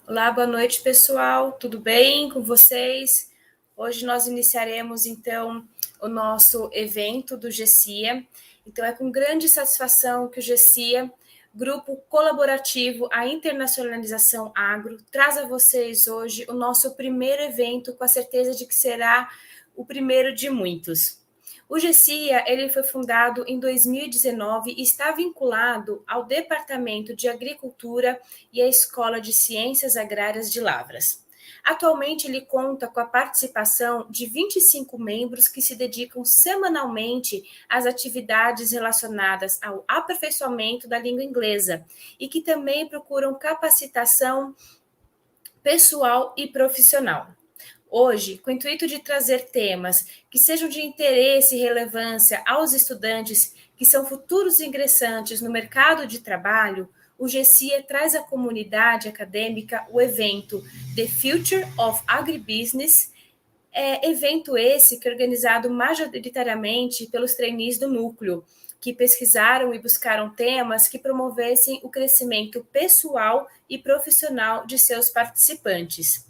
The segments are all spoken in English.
Olá, boa noite, pessoal. Tudo bem com vocês? Hoje nós iniciaremos, então, o nosso evento do 𝐵-𝐂𝐈. Então, é com grande satisfação que o 𝐵-𝐂𝐈, Grupo Colaborativo à Internacionalização Agro, traz a vocês hoje o nosso primeiro evento, com a certeza de que será o primeiro de muitos. O 𝐵-𝐂𝐈 ele foi fundado em 2019 e está vinculado ao Departamento de Agricultura e à Escola de Ciências Agrárias de Lavras. Atualmente, ele conta com a participação de 25 membros que se dedicam semanalmente às atividades relacionadas ao aperfeiçoamento da língua inglesa e que também procuram capacitação pessoal e profissional. Hoje, com o intuito de trazer temas que sejam de interesse e relevância aos estudantes que são futuros ingressantes no mercado de trabalho, o 𝐵-𝐂𝐈 traz à comunidade acadêmica o evento The Future of Agribusiness, evento esse que é organizado majoritariamente pelos trainees do núcleo, que pesquisaram e buscaram temas que promovessem o crescimento pessoal e profissional de seus participantes.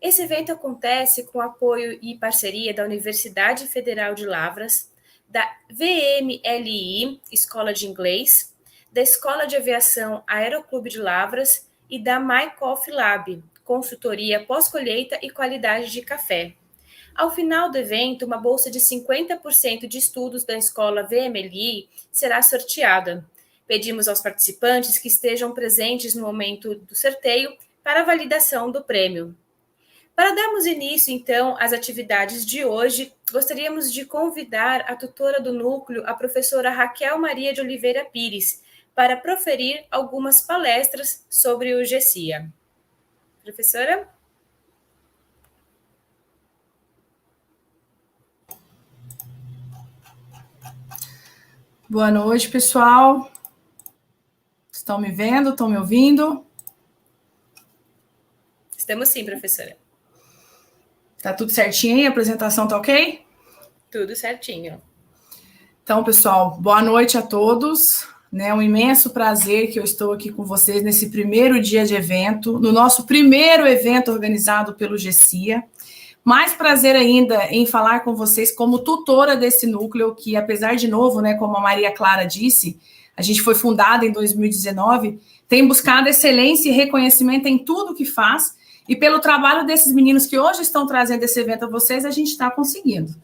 Esse evento acontece com apoio e parceria da Universidade Federal de Lavras, da VMLI, Escola de Inglês, da Escola de Aviação Aeroclube de Lavras e da 𝐵-𝐂𝐈𝐀 Lab, consultoria pós-colheita e qualidade de café. Ao final do evento, uma bolsa de 50% de estudos da Escola VMLI será sorteada. Pedimos aos participantes que estejam presentes no momento do sorteio para a validação do prêmio. Para darmos início, então, às atividades de hoje, gostaríamos de convidar a tutora do núcleo, a professora Raquel Maria de Oliveira Pires, para proferir algumas palestras sobre o 𝐵-𝐂𝐈. Professora? Boa noite, pessoal. Estão me vendo? Estão me ouvindo? Estamos sim, professora. Tá tudo certinho aí? A apresentação tá ok? Tudo certinho. Então, pessoal, boa noite a todos. É um imenso prazer que eu estou aqui com vocês nesse primeiro dia de evento, no nosso primeiro evento organizado pelo 𝐵-𝐂𝐈. Mais prazer ainda em falar com vocês como tutora desse núcleo, que apesar de novo, como a Maria Clara disse, a gente foi fundada em 2019, tem buscado excelência e reconhecimento em tudo que faz, e pelo trabalho desses meninos que hoje estão trazendo esse evento a vocês, a gente está conseguindo.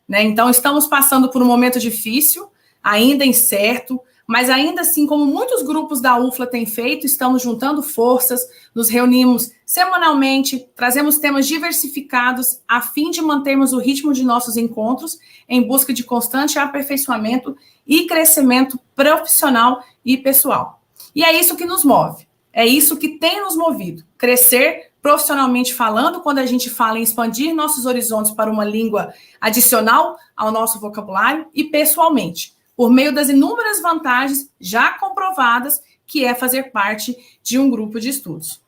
Então, estamos passando por um momento difícil, ainda incerto, mas ainda assim, como muitos grupos da UFLA têm feito, estamos juntando forças, nos reunimos semanalmente, trazemos temas diversificados a fim de mantermos o ritmo de nossos encontros em busca de constante aperfeiçoamento e crescimento profissional e pessoal. E é isso que nos move, é isso que tem nos movido, crescer profissionalmente falando, quando a gente fala em expandir nossos horizontes para uma língua adicional ao nosso vocabulário, e pessoalmente, por meio das inúmeras vantagens já comprovadas, que é fazer parte de um grupo de estudos.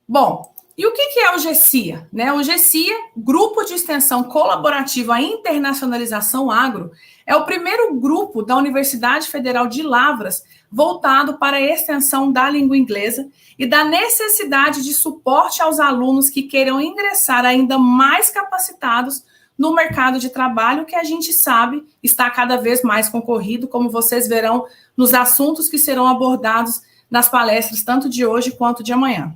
Bom, e o que é o 𝐵-𝐂𝐈? O 𝐵-𝐂𝐈, Grupo de Extensão Colaborativo à Internacionalização Agro, é o primeiro grupo da Universidade Federal de Lavras voltado para a extensão da língua inglesa e da necessidade de suporte aos alunos que queiram ingressar ainda mais capacitados no mercado de trabalho, que a gente sabe está cada vez mais concorrido, como vocês verão nos assuntos que serão abordados nas palestras, tanto de hoje quanto de amanhã.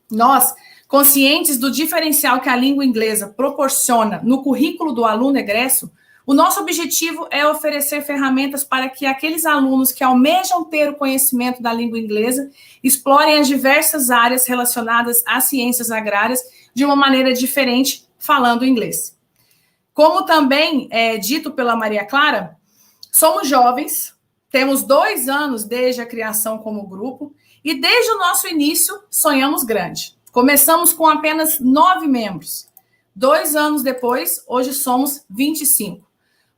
Nós, conscientes do diferencial que a língua inglesa proporciona no currículo do aluno egresso, o nosso objetivo é oferecer ferramentas para que aqueles alunos que almejam ter o conhecimento da língua inglesa explorem as diversas áreas relacionadas às ciências agrárias de uma maneira diferente, falando inglês. Como também é dito pela Maria Clara, somos jovens, temos 2 anos desde a criação como grupo e desde o nosso início sonhamos grande. Começamos com apenas 9 membros. 2 anos depois, hoje somos 25.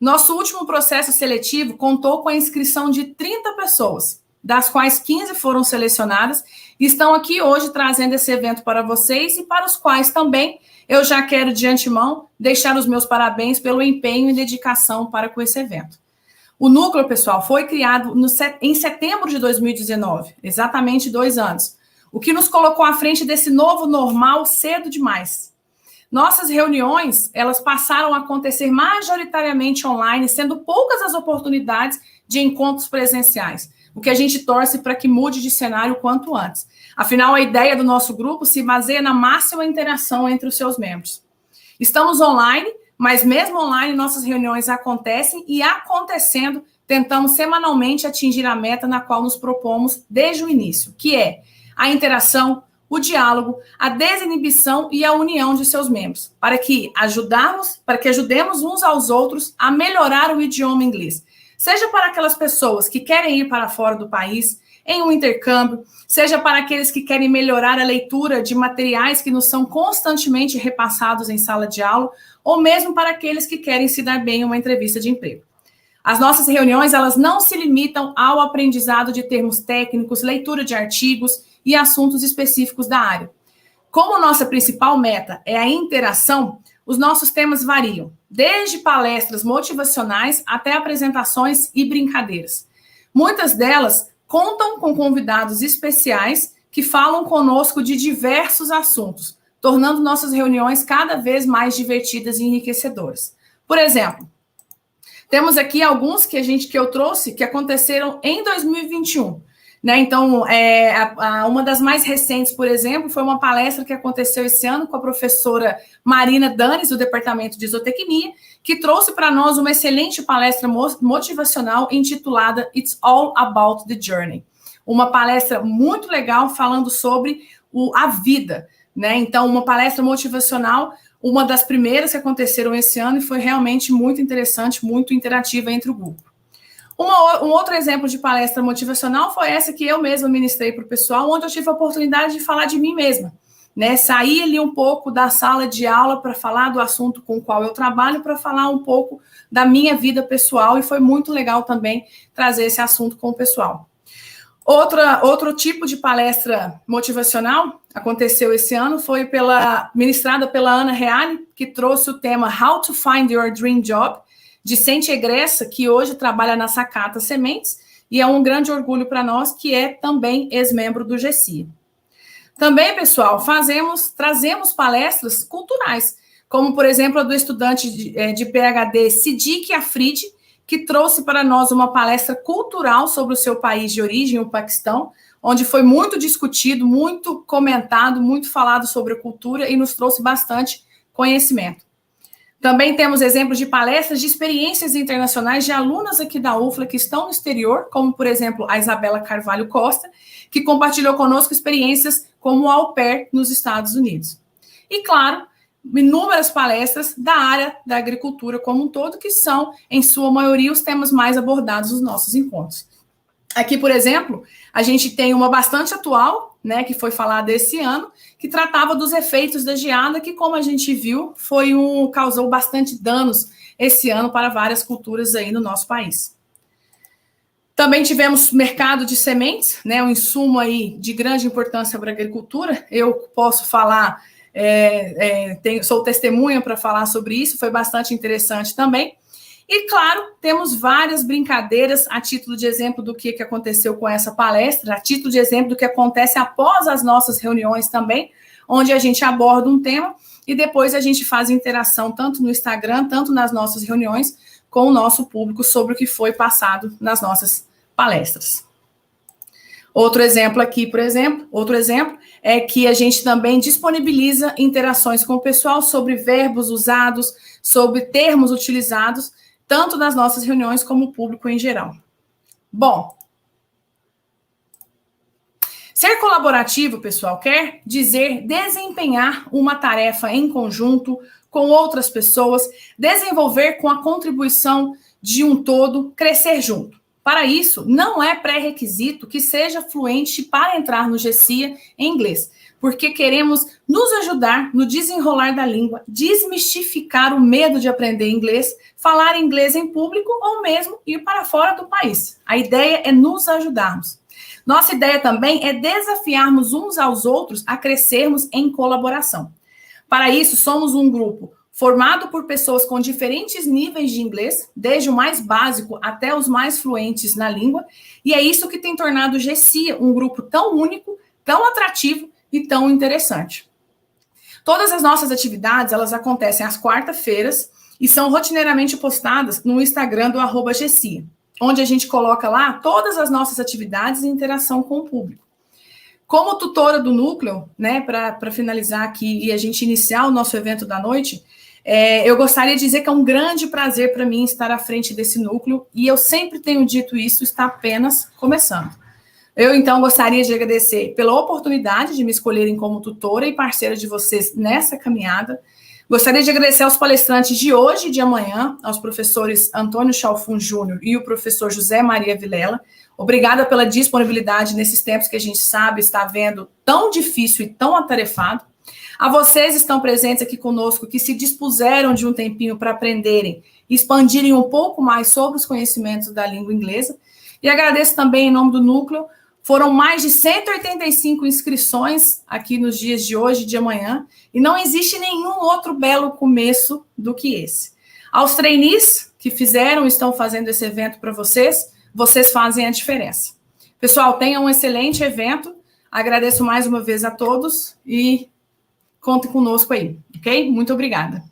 Nosso último processo seletivo contou com a inscrição de 30 pessoas, das quais 15 foram selecionadas e estão aqui hoje trazendo esse evento para vocês e para os quais também eu já quero de antemão deixar os meus parabéns pelo empenho e dedicação para com esse evento. O núcleo, pessoal, foi criado em setembro de 2019, exatamente 2 anos. o que nos colocou à frente desse novo normal cedo demais. Nossas reuniões, elas passaram a acontecer majoritariamente online, sendo poucas as oportunidades de encontros presenciais, o que a gente torce para que mude de cenário o quanto antes. Afinal, a ideia do nosso grupo se baseia na máxima interação entre os seus membros. Estamos online, mas mesmo online, nossas reuniões acontecem e acontecendo, tentamos semanalmente atingir a meta na qual nos propomos desde o início, que é a interação, o diálogo, a desinibição e a união de seus membros, para que ajudemos uns aos outros a melhorar o idioma inglês. Seja para aquelas pessoas que querem ir para fora do país, em um intercâmbio, seja para aqueles que querem melhorar a leitura de materiais que nos são constantemente repassados em sala de aula, ou mesmo para aqueles que querem se dar bem em uma entrevista de emprego. As nossas reuniões, elas não se limitam ao aprendizado de termos técnicos, leitura de artigos e assuntos específicos da área. Como nossa principal meta é a interação, os nossos temas variam, desde palestras motivacionais até apresentações e brincadeiras. Muitas delas contam com convidados especiais que falam conosco de diversos assuntos, tornando nossas reuniões cada vez mais divertidas e enriquecedoras. Por exemplo, temos aqui alguns que eu trouxe que aconteceram em 2021. Né? Então, uma das mais recentes, por exemplo, foi uma palestra que aconteceu esse ano com a professora Marina Danes, do Departamento de Zootecnia, que trouxe para nós uma excelente palestra motivacional intitulada It's All About the Journey. Uma palestra muito legal falando sobre a vida. Né? Então, uma palestra motivacional, uma das primeiras que aconteceram esse ano e foi realmente muito interessante, muito interativa entre o grupo. Um outro exemplo de palestra motivacional foi essa que eu mesma ministrei para o pessoal, onde eu tive a oportunidade de falar de mim mesma, né? Sair ali um pouco da sala de aula para falar do assunto com o qual eu trabalho, para falar um pouco da minha vida pessoal, e foi muito legal também trazer esse assunto com o pessoal. Outro tipo de palestra motivacional aconteceu esse ano, foi ministrada pela Ana Reale, que trouxe o tema How to Find Your Dream Job, discente egressa, que hoje trabalha na Sacata Sementes, e é um grande orgulho para nós, que é também ex-membro do 𝐺CIA. Também, pessoal, trazemos palestras culturais, como, por exemplo, a do estudante de PhD 𝐵𝐂𝐿𝐾 𝐈𝐀, que trouxe para nós uma palestra cultural sobre o seu país de origem, o Paquistão, onde foi muito discutido, muito comentado, muito falado sobre a cultura e nos trouxe bastante conhecimento. Também temos exemplos de palestras de experiências internacionais de alunas aqui da UFLA que estão no exterior, como, por exemplo, a Isabela Carvalho Costa, que compartilhou conosco experiências como au pair nos Estados Unidos. E, claro, inúmeras palestras da área da agricultura como um todo, que são, em sua maioria, os temas mais abordados nos nossos encontros. Aqui, por exemplo, a gente tem uma bastante atual, né, que foi falada esse ano, que tratava dos efeitos da geada, que, como a gente viu, causou bastante danos esse ano para várias culturas aí no nosso país. Também tivemos mercado de sementes, né, um insumo aí de grande importância para a agricultura. Eu posso falar, sou testemunha para falar sobre isso, foi bastante interessante também. E, claro, temos várias brincadeiras a título de exemplo do que aconteceu com essa palestra, a título de exemplo do que acontece após as nossas reuniões também, onde a gente aborda um tema e depois a gente faz interação tanto no Instagram, tanto nas nossas reuniões, com o nosso público sobre o que foi passado nas nossas palestras. Outro exemplo é que a gente também disponibiliza interações com o pessoal sobre verbos usados, sobre termos utilizados, tanto nas nossas reuniões como o público em geral. Bom, ser colaborativo, pessoal, quer dizer desempenhar uma tarefa em conjunto com outras pessoas, desenvolver com a contribuição de um todo, crescer junto. Para isso, não é pré-requisito que seja fluente para entrar no 𝐺CIA em inglês, porque queremos nos ajudar no desenrolar da língua, desmistificar o medo de aprender inglês, falar inglês em público ou mesmo ir para fora do país. A ideia é nos ajudarmos. Nossa ideia também é desafiarmos uns aos outros a crescermos em colaboração. Para isso, somos um grupo formado por pessoas com diferentes níveis de inglês, desde o mais básico até os mais fluentes na língua, e é isso que tem tornado o 𝐺CIA um grupo tão único, tão atrativo e tão interessante. Todas as nossas atividades, elas acontecem às quarta-feiras e são rotineiramente postadas no Instagram do @𝐺CIA, onde a gente coloca lá todas as nossas atividades e interação com o público. Como tutora do núcleo, né, para finalizar aqui e a gente iniciar o nosso evento da noite, eu gostaria de dizer que é um grande prazer para mim estar à frente desse núcleo, e eu sempre tenho dito isso, está apenas começando. Eu, então, gostaria de agradecer pela oportunidade de me escolherem como tutora e parceira de vocês nessa caminhada. Gostaria de agradecer aos palestrantes de hoje e de amanhã, aos professores Antônio 𝐆-𝐂𝐈𝐀 Júnior e o professor José Maria Vilela. Obrigada pela disponibilidade nesses tempos que a gente sabe está vendo tão difícil e tão atarefado. A vocês que estão presentes aqui conosco, que se dispuseram de um tempinho para aprenderem e expandirem um pouco mais sobre os conhecimentos da língua inglesa. E agradeço também em nome do núcleo. Foram mais de 185 inscrições aqui nos dias de hoje e de amanhã, e não existe nenhum outro belo começo do que esse. Aos trainees que fizeram e estão fazendo esse evento para vocês, vocês fazem a diferença. Pessoal, tenham um excelente evento, agradeço mais uma vez a todos e contem conosco aí, ok? Muito obrigada.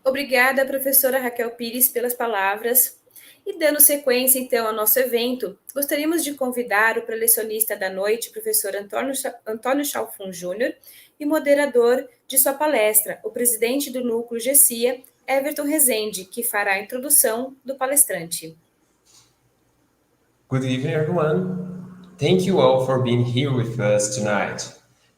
Obrigada, professora Raquel Pires, pelas palavras. E dando sequência, então, ao nosso evento, gostaríamos de convidar o prelecionista da noite, professor Antônio 𝐆-𝐂𝐈𝐀 Júnior, e moderador de sua palestra, o presidente do núcleo 𝐺CIA, 𝐼𝐀 que fará a introdução do palestrante. Good evening, everyone. Thank you all for being here with us tonight.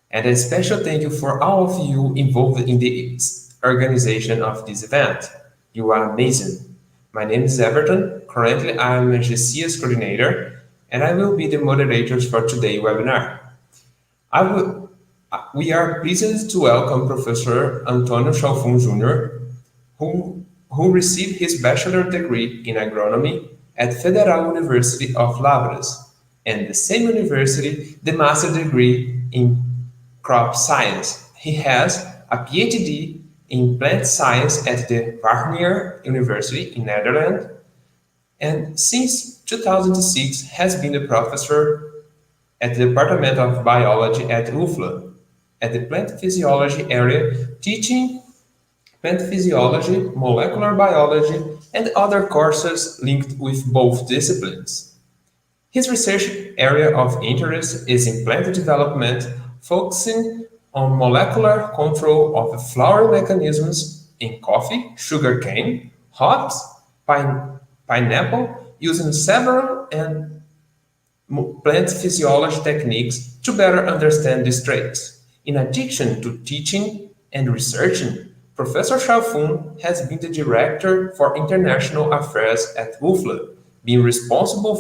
And a special thank you for all of you involved in the organization of this event. You are amazing. My name is Everton. Currently, I'm a 𝐺CIA's coordinator, and I will be the moderator for today's webinar. We are pleased to welcome Professor Antônio 𝐆-𝐂𝐈𝐀 Júnior, who received his bachelor degree in agronomy at Federal University of Lavras, and the same university, the master degree in crop science. He has a PhD in plant science at the 𝐿aChR University in Netherlands, and since 2006 has been a professor at the Department of Biology at UFLA, at the plant physiology area, teaching plant physiology, molecular biology, and other courses linked with both disciplines. His research area of interest is in plant development, focusing on molecular control of flower mechanisms in coffee, sugarcane, hops, pineapple, using several plant physiology techniques to better understand these traits. In addition to teaching and researching, Professor 𝐆-𝐂𝐈𝐀 has been the Director for International Affairs at UFLA, being responsible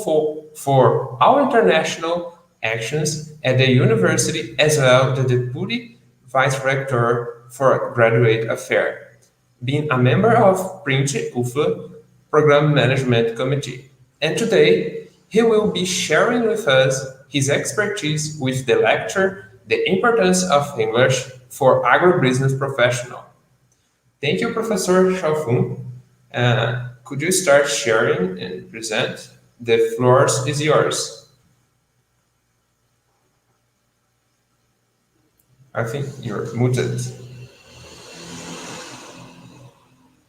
for all international actions at the university, as well as the Deputy Vice Rector for Graduate Affairs, being a member of PRINT UFLA Program Management Committee. And today, he will be sharing with us his expertise with the lecture, The Importance of English for Agribusiness Professional. Thank you, Professor 𝐆-𝐂𝐈𝐀. Could you start sharing and present? The floor is yours. I think you're muted.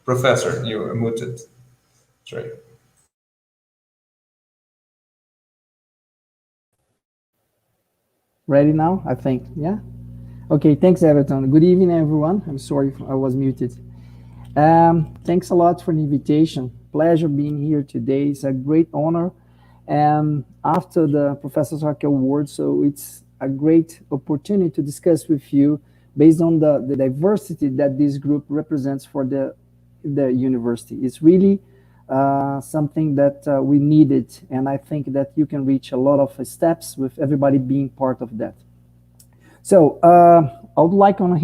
Professor, you are muted. That's right. Ready now, I think, yeah? Okay, thanks, Everton. Good evening, everyone. I'm sorry I was muted. Thanks a lot for the invitation. Pleasure being here today. It's a great honor. After the Professor Raquel Award, so it's a great opportunity to discuss with you based on the diversity that this group represents for the university. It's really something that we needed, and I think that you can reach a lot of steps with everybody being part of that. So I would like on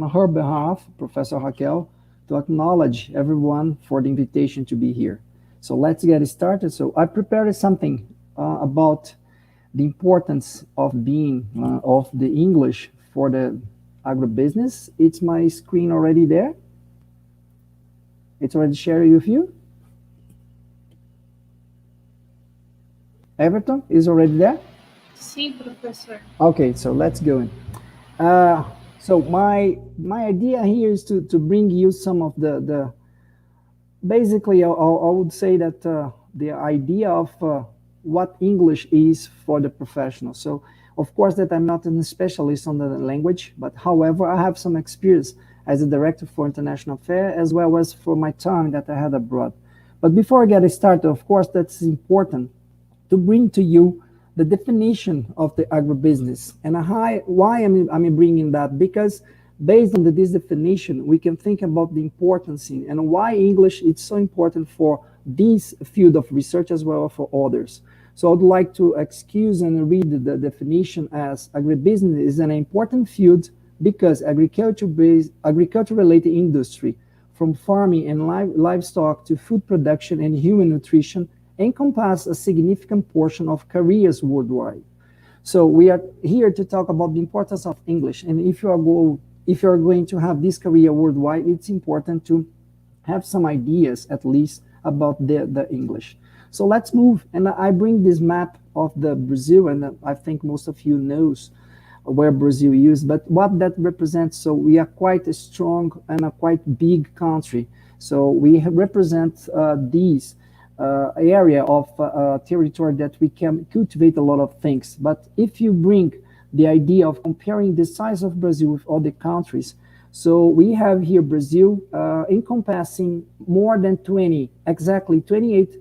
her behalf, Professor Raquel, to acknowledge everyone for the invitation to be here. So let's get started. So I prepared something about the importance of being of the English for the agribusiness. It's my screen already there. It's already shared with you. Everton is already there? Sim, professor. Okay, so let's go in. So my idea here is to bring you some of the basically I would say that the idea of what English is for the professional. So of course that I'm not a specialist on the language, but however I have some experience as a director for international affairs as well as for my time that I had abroad. But before I get started, of course that's important to bring to you the definition of the agribusiness. And why am I bringing that? Because based on this definition, we can think about the importance and why English is so important for this field of research as well as for others. So I'd like to excuse and read the definition as agribusiness is an important field because agriculture-related industry, from farming and livestock to food production and human nutrition, encompass a significant portion of careers worldwide. So we are here to talk about the importance of English. And if you are going to have this career worldwide, it's important to have some ideas at least about the English. So let's move. And I bring this map of the Brazil, and I think most of you knows where Brazil is, but what that represents. So we are quite a strong and a quite big country. So we represent these area of territory that we can cultivate a lot of things. But if you bring the idea of comparing the size of Brazil with other countries, so we have here Brazil encompassing more than 28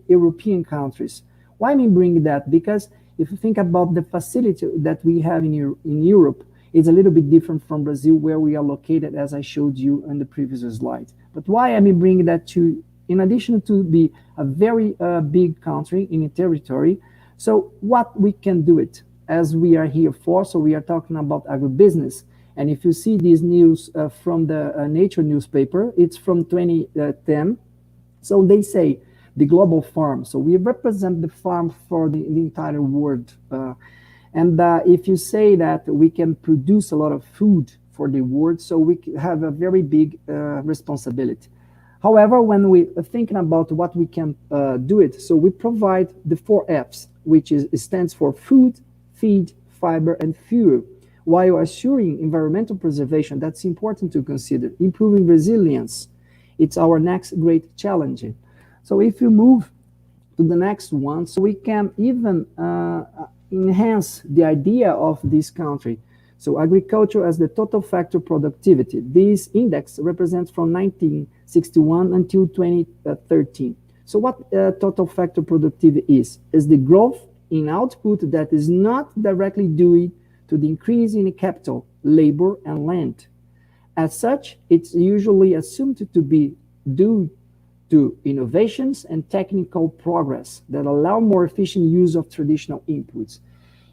European countries. Why am I bringing that? Because if you think about the facility that we have in Europe, it's a little bit different from Brazil, where we are located, as I showed you in the previous slide. But why am I bringing that to? In addition to be a very big country in a territory, so what we can do it as we are here for, so we are talking about agribusiness. And if you see this news from the Nature newspaper, it's from 2010. So they say the global farm. So we represent the farm for the entire world. And if you say that we can produce a lot of food for the world, so we have a very big responsibility. However, when we are thinking about what we can do it, so we provide the 4 Fs, which stands for food, feed, fiber, and fuel, while assuring environmental preservation. That's important to consider. Improving resilience, it's our next great challenge. So if you move to the next one, so we can even enhance the idea of this country. So agriculture as the total factor productivity. This index represents from 1961 until 2013. So what total factor productivity is the growth in output that is not directly due to the increase in capital, labor, and land. As such, it's usually assumed to be due to innovations and technical progress that allow more efficient use of traditional inputs.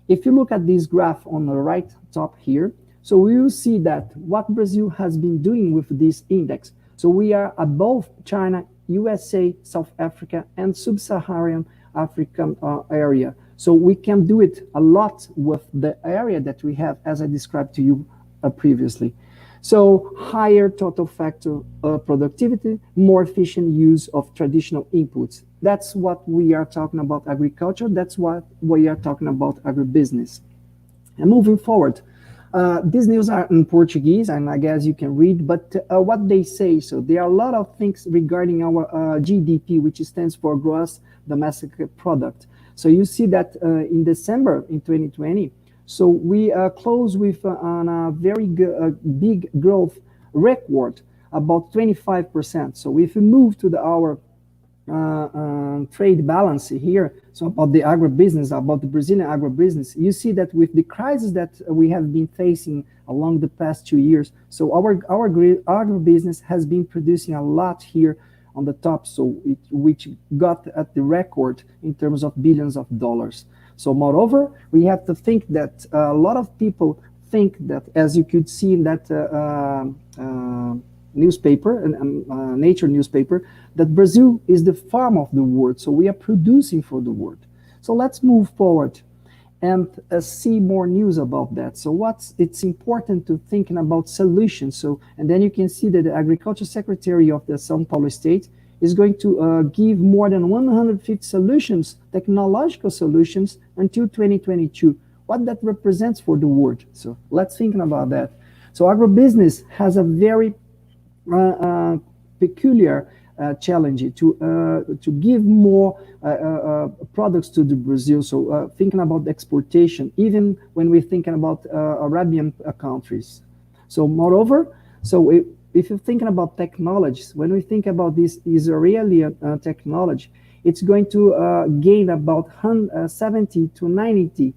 If you look at this graph on the right top here, so we will see that what Brazil has been doing with this index. So we are above China, USA, South Africa, and Sub-Saharan African area. So we can do it a lot with the area that we have, as I described to you previously. So higher total factor productivity, more efficient use of traditional inputs. That's what we are talking about agriculture. That's what we are talking about agribusiness. And moving forward, these news are in Portuguese, and I guess you can read, but what they say, so there are a lot of things regarding our GDP, which stands for Gross Domestic Product. So you see that in December in 2020, so we close with a very big growth record, about 25%. So if we move to our trade balance here, so about the agribusiness, about the Brazilian agribusiness, you see that with the crisis that we have been facing along the past 2 years, so our agribusiness has been producing a lot here on the top, so which got at the record in terms of billions of dollars. So moreover, we have to think that a lot of people think that, as you could see in that newspaper, Nature newspaper, that Brazil is the farm of the world. So we are producing for the world. So let's move forward and see more news about that. So it's important to thinking about solutions. So, and then you can see that the Agriculture Secretary of the São Paulo State is going to give more than 150 solutions, technological solutions, until 2022. What that represents for the world. So let's think about that. So agribusiness has a very peculiar challenge to give more products to the Brazil. So thinking about exportation, even when we're thinking about Arabian countries. So moreover, so if you're thinking about technologies, when we think about this Israeli technology, it's going to gain about 70 to 90%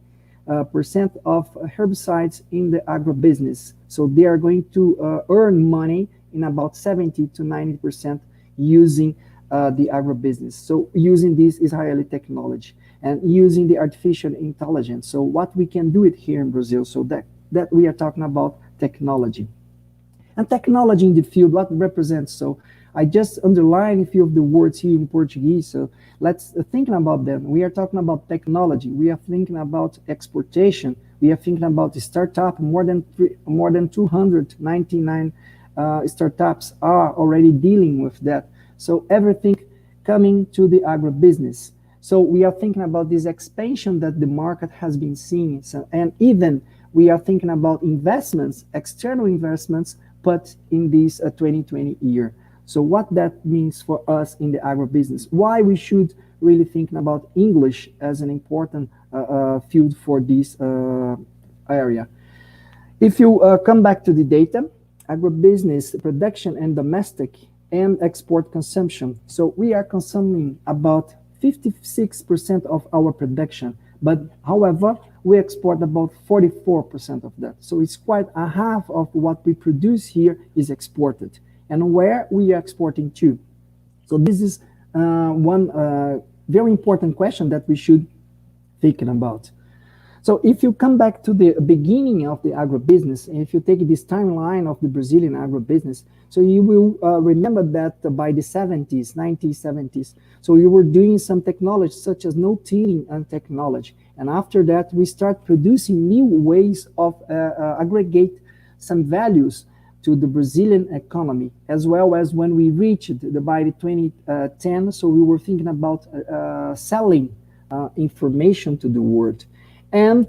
of herbicides in the agribusiness. So they are going to earn money in about 70 to 90% using the agribusiness. So using this Israeli technology and using the artificial intelligence. So what we can do it here in Brazil. So that we are talking about technology. And technology in the field, what represents? So I just underline a few of the words here in Portuguese. So let's think about them. We are talking about technology. We are thinking about exportation. We are thinking about the startup. More than 299 startups are already dealing with that. So everything coming to the agribusiness. So we are thinking about this expansion that the market has been seeing. So, and even we are thinking about investments, external investments, but in this 2020 year. So what that means for us in the agribusiness, why we should really think about English as an important field for this area. If you come back to the data, agribusiness, production and domestic and export consumption. So we are consuming about 56% of our production, but however, we export about 44% of that. So it's quite a half of what we produce here is exported. And where we are exporting to. So this is one very important question that we should think about. So if you come back to the beginning of the agribusiness, and if you take this timeline of the Brazilian agribusiness, so you will remember that by the 70s, 1970s, so you were doing some technology such as no-tilling and technology. And after that, we start producing new ways of aggregate some values to the Brazilian economy, as well as when we reached by the 2010, so we were thinking about selling information to the world. And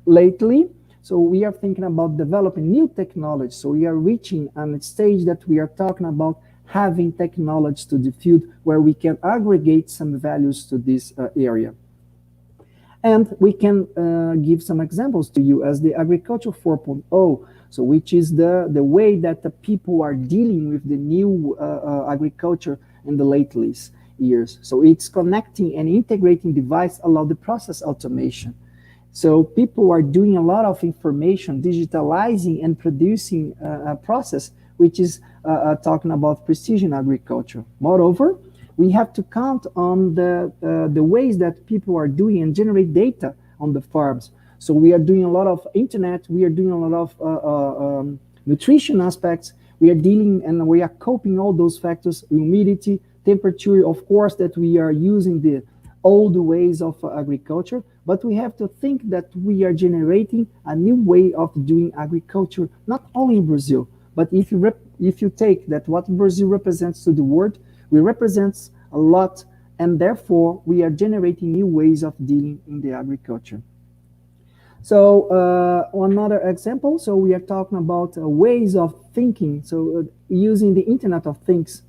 lately, so we are thinking about developing new technology. So we are reaching a stage that we are talking about having technology to the field where we can aggregate some values to this area. And we can give some examples to you as the Agriculture 4.0, so which is the way that the people are dealing with the new agriculture in the lately years. So it's connecting and integrating device allow the process automation. So people are doing a lot of information, digitalizing and producing a process, which is talking about precision agriculture. Moreover, we have to count on the ways that people are doing and generate data on the farms. So we are doing a lot of internet, we are doing a lot of nutrition aspects, we are dealing and we are coping all those factors, humidity, temperature, of course, that we are using the old ways of agriculture, but we have to think that we are generating a new way of doing agriculture, not only in Brazil, but if you take that what Brazil represents to the world, we represent a lot, and therefore we are generating new ways of dealing in the agriculture. So another example, so we are talking about ways of thinking, so using the Internet of Things,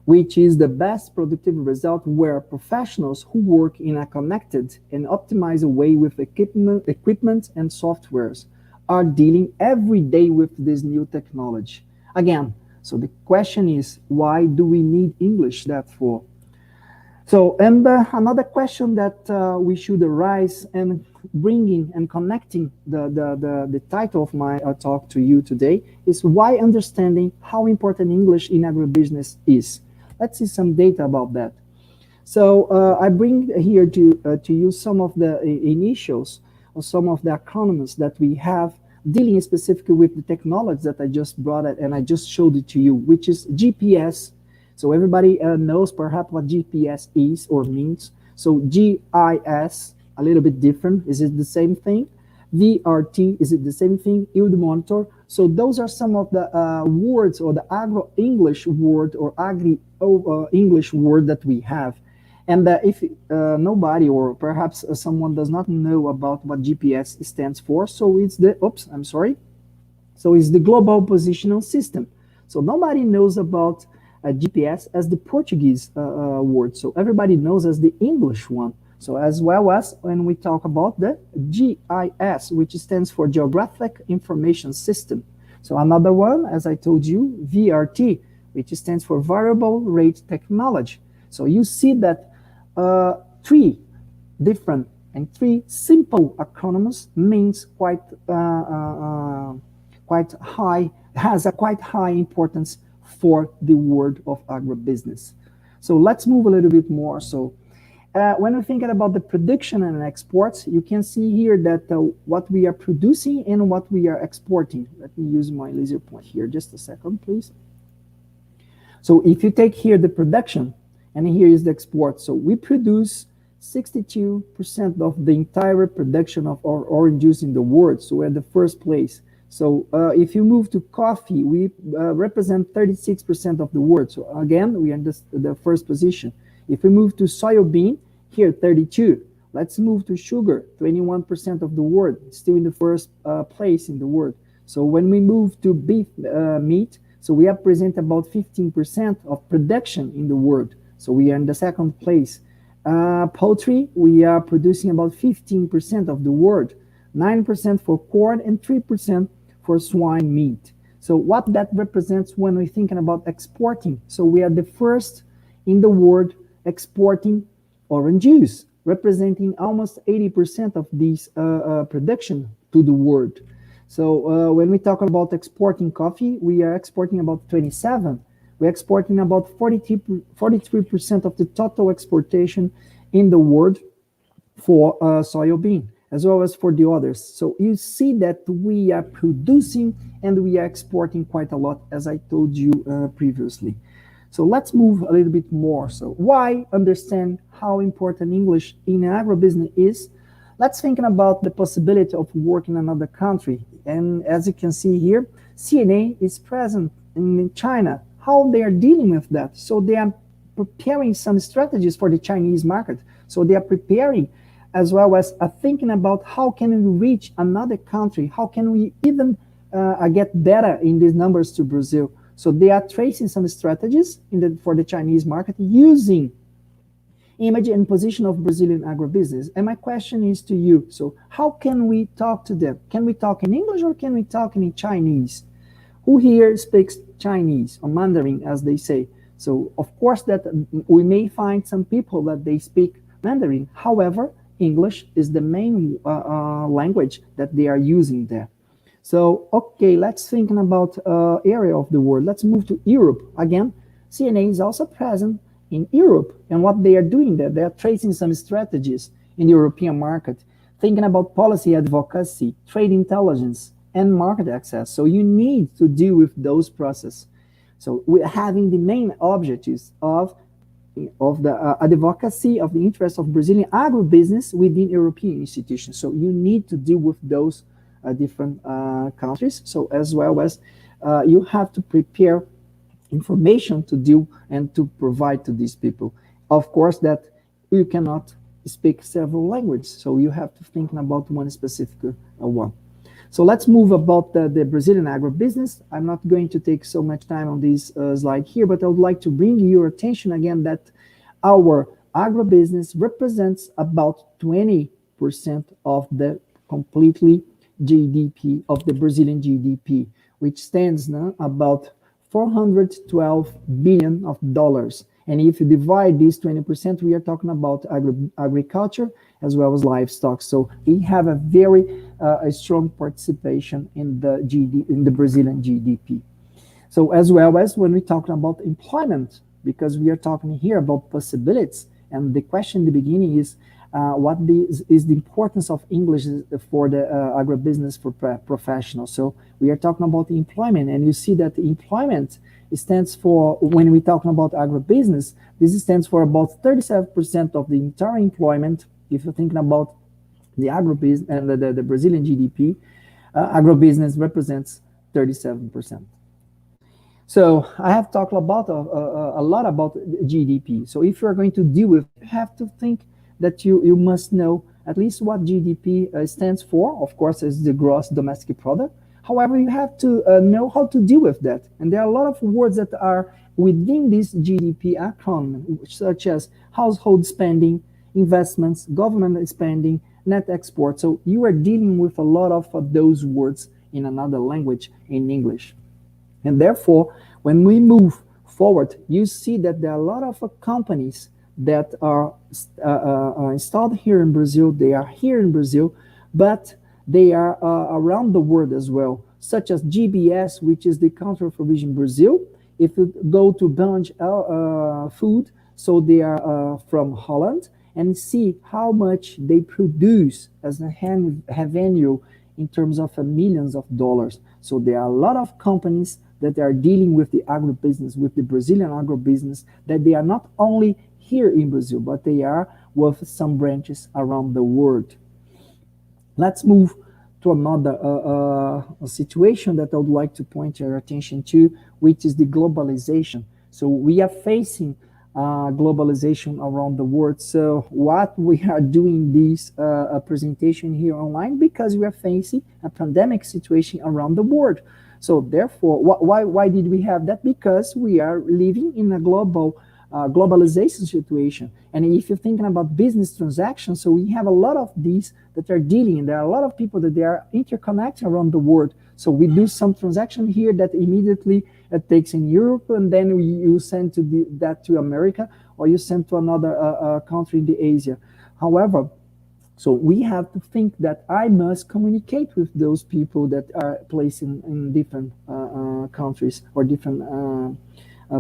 which is the best productive result where professionals who work in a connected and optimized way with equipment and softwares are dealing every day with this new technology. Again, so the question is, why do we need English that for? So, and another question that we should arise and bringing and connecting the title of my talk to you today is why understanding how important English in agribusiness is. Let's see some data about that. So I bring here to you some of the initials or some of the acronyms that we have dealing specifically with the technology that I just brought it and I just showed it to you, which is GPS. So everybody knows perhaps what GPS is or means. So GIS, a little bit different. Is it the same thing? VRT, is it the same thing? Yield monitor. So those are some of the words, or the agro-English word or agri-English word that we have. And if nobody, or perhaps someone does not know about what GPS stands for, so it's the, so it's the Global Positional System. So nobody knows about GPS as the Portuguese word, so everybody knows as the English one. So as well as when we talk about the GIS, which stands for Geographic Information System. So another one, as I told you, VRT, which stands for Variable Rate Technology. So you see that three different and three simple acronyms means quite high, has a quite high importance for the world of agribusiness. So let's move a little bit more. So when we're thinking about the production and exports, you can see here that what we are producing and what we are exporting. Let me use my laser point here, just a second, please. So if you take here the production, and here is the export. So we produce 62% of the entire production of our orange juice in the world. So we're at the first place. So if you move to coffee, we represent 36% of the world. So again, we are in the first position. If we move to soybean, here 32. Let's move to sugar, 21% of the world, still in the first place in the world. So when we move to beef meat, so we represent about 15% of production in the world. So we are in the second place. Poultry, we are producing about 15% of the world, 9% for corn and 3% for swine meat. So what that represents when we're thinking about exporting. So we are the first in the world exporting orange juice, representing almost 80% of this production to the world. So when we talk about exporting coffee, we are exporting about 27. We're exporting about 43% of the total exportation in the world for soybean, as well as for the others. So you see that we are producing and we are exporting quite a lot, as I told you previously. So let's move a little bit more. So why understand how important English in agribusiness is? Let's think about the possibility of working in another country. And as you can see here, CNA is present in China. How they are dealing with that? So they are preparing some strategies for the Chinese market. So they are preparing as well as thinking about how can we reach another country? How can we even get better in these numbers to Brazil? So they are tracing some strategies for the Chinese market using image and position of Brazilian agribusiness. And my question is to you, so how can we talk to them? Can we talk in English or can we talk in Chinese? Who here speaks Chinese or Mandarin, as they say? So of course that we may find some people that they speak Mandarin. However, English is the main language that they are using there. So, okay, let's think about area of the world. Let's move to Europe. Again, CNA is also present in Europe. And what they are doing there, they are tracing some strategies in the European market, thinking about policy advocacy, trade intelligence, and market access. So you need to deal with those processes. So we're having the main objectives of the advocacy of the interests of Brazilian agribusiness within European institutions. So you need to deal with those different countries. So as well as you have to prepare information to deal and to provide to these people. Of course, that you cannot speak several languages. So you have to think about one specific one. So let's move about the Brazilian agribusiness. I'm not going to take so much time on this slide here, but I would like to bring your attention again that our agribusiness represents about 20% of the completely GDP of the Brazilian GDP, which stands now about $412 billion. And if you divide this 20%, we are talking about agriculture as well as livestock. So we have a very strong participation in the Brazilian GDP. So as well as when we're talking about employment, because we are talking here about possibilities, and the question in the beginning is what is the importance of English for the agribusiness for professionals. So we are talking about employment, and you see that employment stands for, when we're talking about agribusiness, this stands for about 37% of the entire employment if you're thinking about the agribusiness and the Brazilian GDP, agribusiness represents 37%. So I have talked about a lot about GDP. So if you're going to deal with, you have to think that you must know at least what GDP stands for. Of course, is the gross domestic product. However, you have to know how to deal with that. And there are a lot of words that are within this GDP acronym, such as household spending, investments, government spending, net export. So you are dealing with a lot of those words in another language, in English. And therefore, when we move forward, you see that there are a lot of companies that are installed here in Brazil. They are here in Brazil, but they are around the world as well, such as GBS, which is the country of origin Brazil. If you go to Bunge Food, so they are from Holland, and see how much they produce as a revenue in terms of millions of dollars. So there are a lot of companies that are dealing with the agribusiness, with the Brazilian agribusiness, that they are not only here in Brazil, but they are with some branches around the world. Let's move to another situation that I would like to point your attention to, which is the globalization. So we are facing globalization around the world. So what we are doing this presentation here online, because we are facing a pandemic situation around the world. So therefore, why did we have that? Because we are living in a globalization situation. And if you're thinking about business transactions, so we have a lot of these that are dealing, and there are a lot of people that they are interconnected around the world. So we do some transaction here that immediately it takes in Europe, and then you send that to America, or you send to another country in the Asia. However, so we have to think that I must communicate with those people that are placed in different countries or different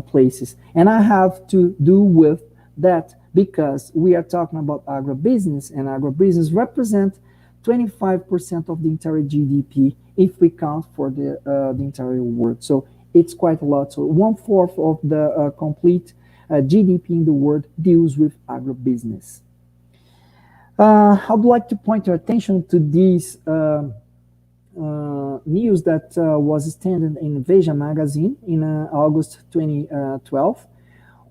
places. And I have to do with that because we are talking about agribusiness, and agribusiness represent 25% of the entire GDP if we count for the entire world. So it's quite a lot. So 1/4 of the complete GDP in the world deals with agribusiness. I would like to point your attention to this news that was stated in Veja magazine in August 2012,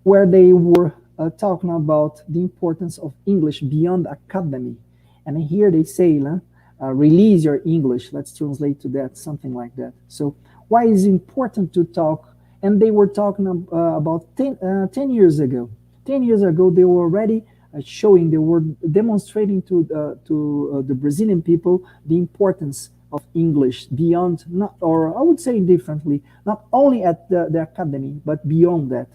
where they were talking about the importance of English beyond academy. And here they say, release your English. Let's translate to that, something like that. So why is it important to talk? And they were talking about 10 years ago. 10 years ago, they were already showing, they were demonstrating to the Brazilian people the importance of English beyond, not, or I would say differently, not only at the academy, but beyond that.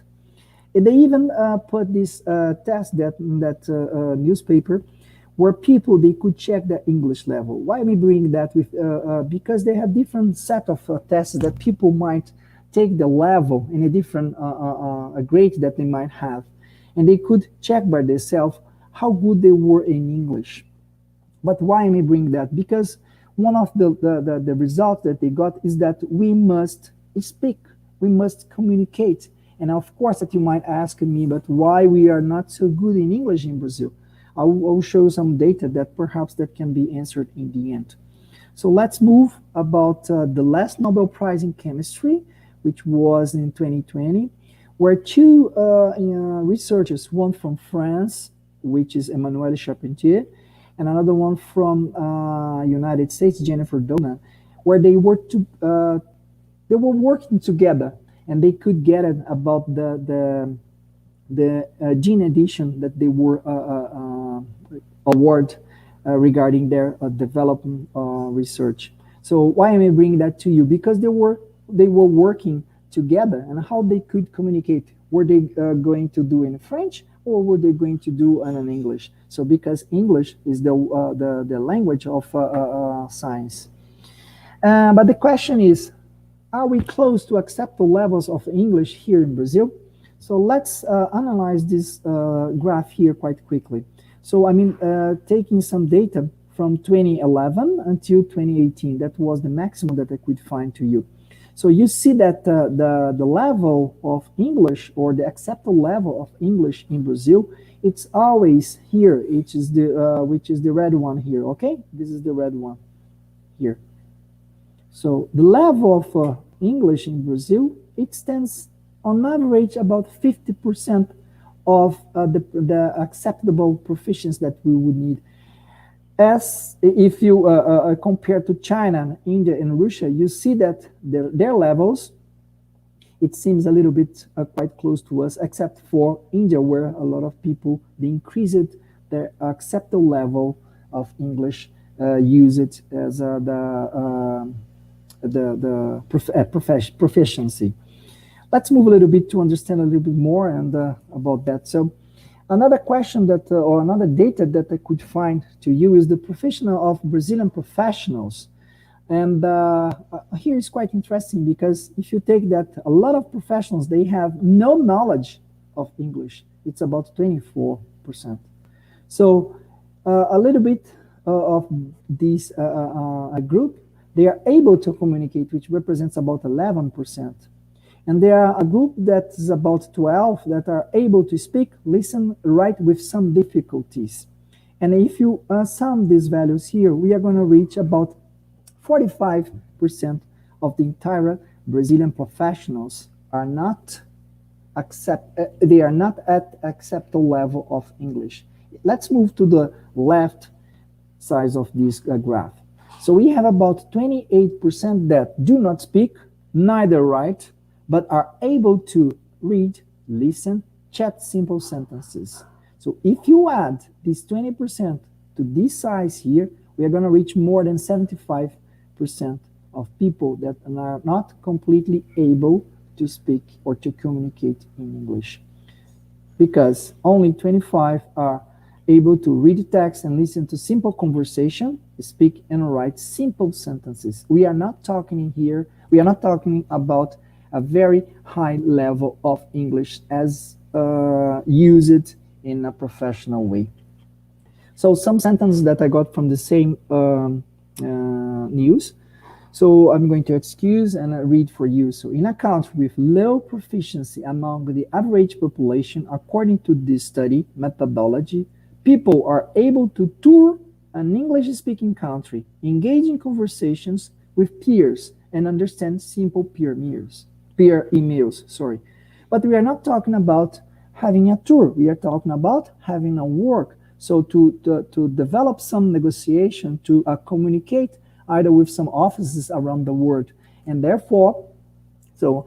And they even put this test that newspaper, where people, they could check their English level. Why am I bringing that with? Because they have different set of tests that people might take the level in a different grade that they might have. And they could check by themselves how good they were in English. But why am I bringing that? Because one of the results that they got is that we must speak, we must communicate. And of course that you might ask me, but why we are not so good in English in Brazil? I'll show some data that perhaps that can be answered in the end. So let's move about the last Nobel Prize in Chemistry, which was in 2020, where two researchers, one from France, which is Emmanuel Charpentier, and another one from United States, Jennifer Doudna, where they were working together, and they could get it about the gene edition that they were award regarding their development research. So why am I bringing that to you? Because they were working together, and how they could communicate. Were they going to do in French, or were they going to do in English? So because English is the language of science. But the question is, are we close to acceptable levels of English here in Brazil? So let's analyze this graph here quite quickly. So I mean, taking some data from 2011 until 2018, that was the maximum that I could find to you. So you see that the level of English, or the acceptable level of English in Brazil, it's always here, which is the red one here, okay? This is the red one here. So the level of English in Brazil, it stands on average about 50% of the acceptable proficiency that we would need. As if you compare to China, India, and Russia, you see that their levels, it seems a little bit quite close to us, except for India, where a lot of people, they increased their acceptable level of English, use it as proficiency. Let's move a little bit to understand a little bit more and about that. So another question that, or another data that I could find to you is the professional of Brazilian professionals. And here is quite interesting, because if you take that, a lot of professionals, they have no knowledge of English. It's about 24%. So a little bit of this group, they are able to communicate, which represents about 11%. And there are a group that is about 12 that are able to speak, listen, write with some difficulties. And if you sum these values here, we are going to reach about 45% of the entire Brazilian professionals are not they are not at acceptable level of English. Let's move to the left side of this graph. So we have about 28% that do not speak, neither write, but are able to read, listen, chat simple sentences. So if you add this 20% to this size here, we are going to reach more than 75% of people that are not completely able to speak or to communicate in English, because only 25 are able to read text and listen to simple conversation, speak and write simple sentences. We are not talking here, we are not talking about a very high level of English as used in a professional way. So some sentences that I got from the same news. So I'm going to excuse and read for you. So in a country with low proficiency among the average population, according to this study methodology, people are able to tour an English-speaking country, engage in conversations with peers, and understand simple peer emails. But we are not talking about having a tour. We are talking about having a work. So to develop some negotiation, to communicate either with some offices around the world. And therefore, so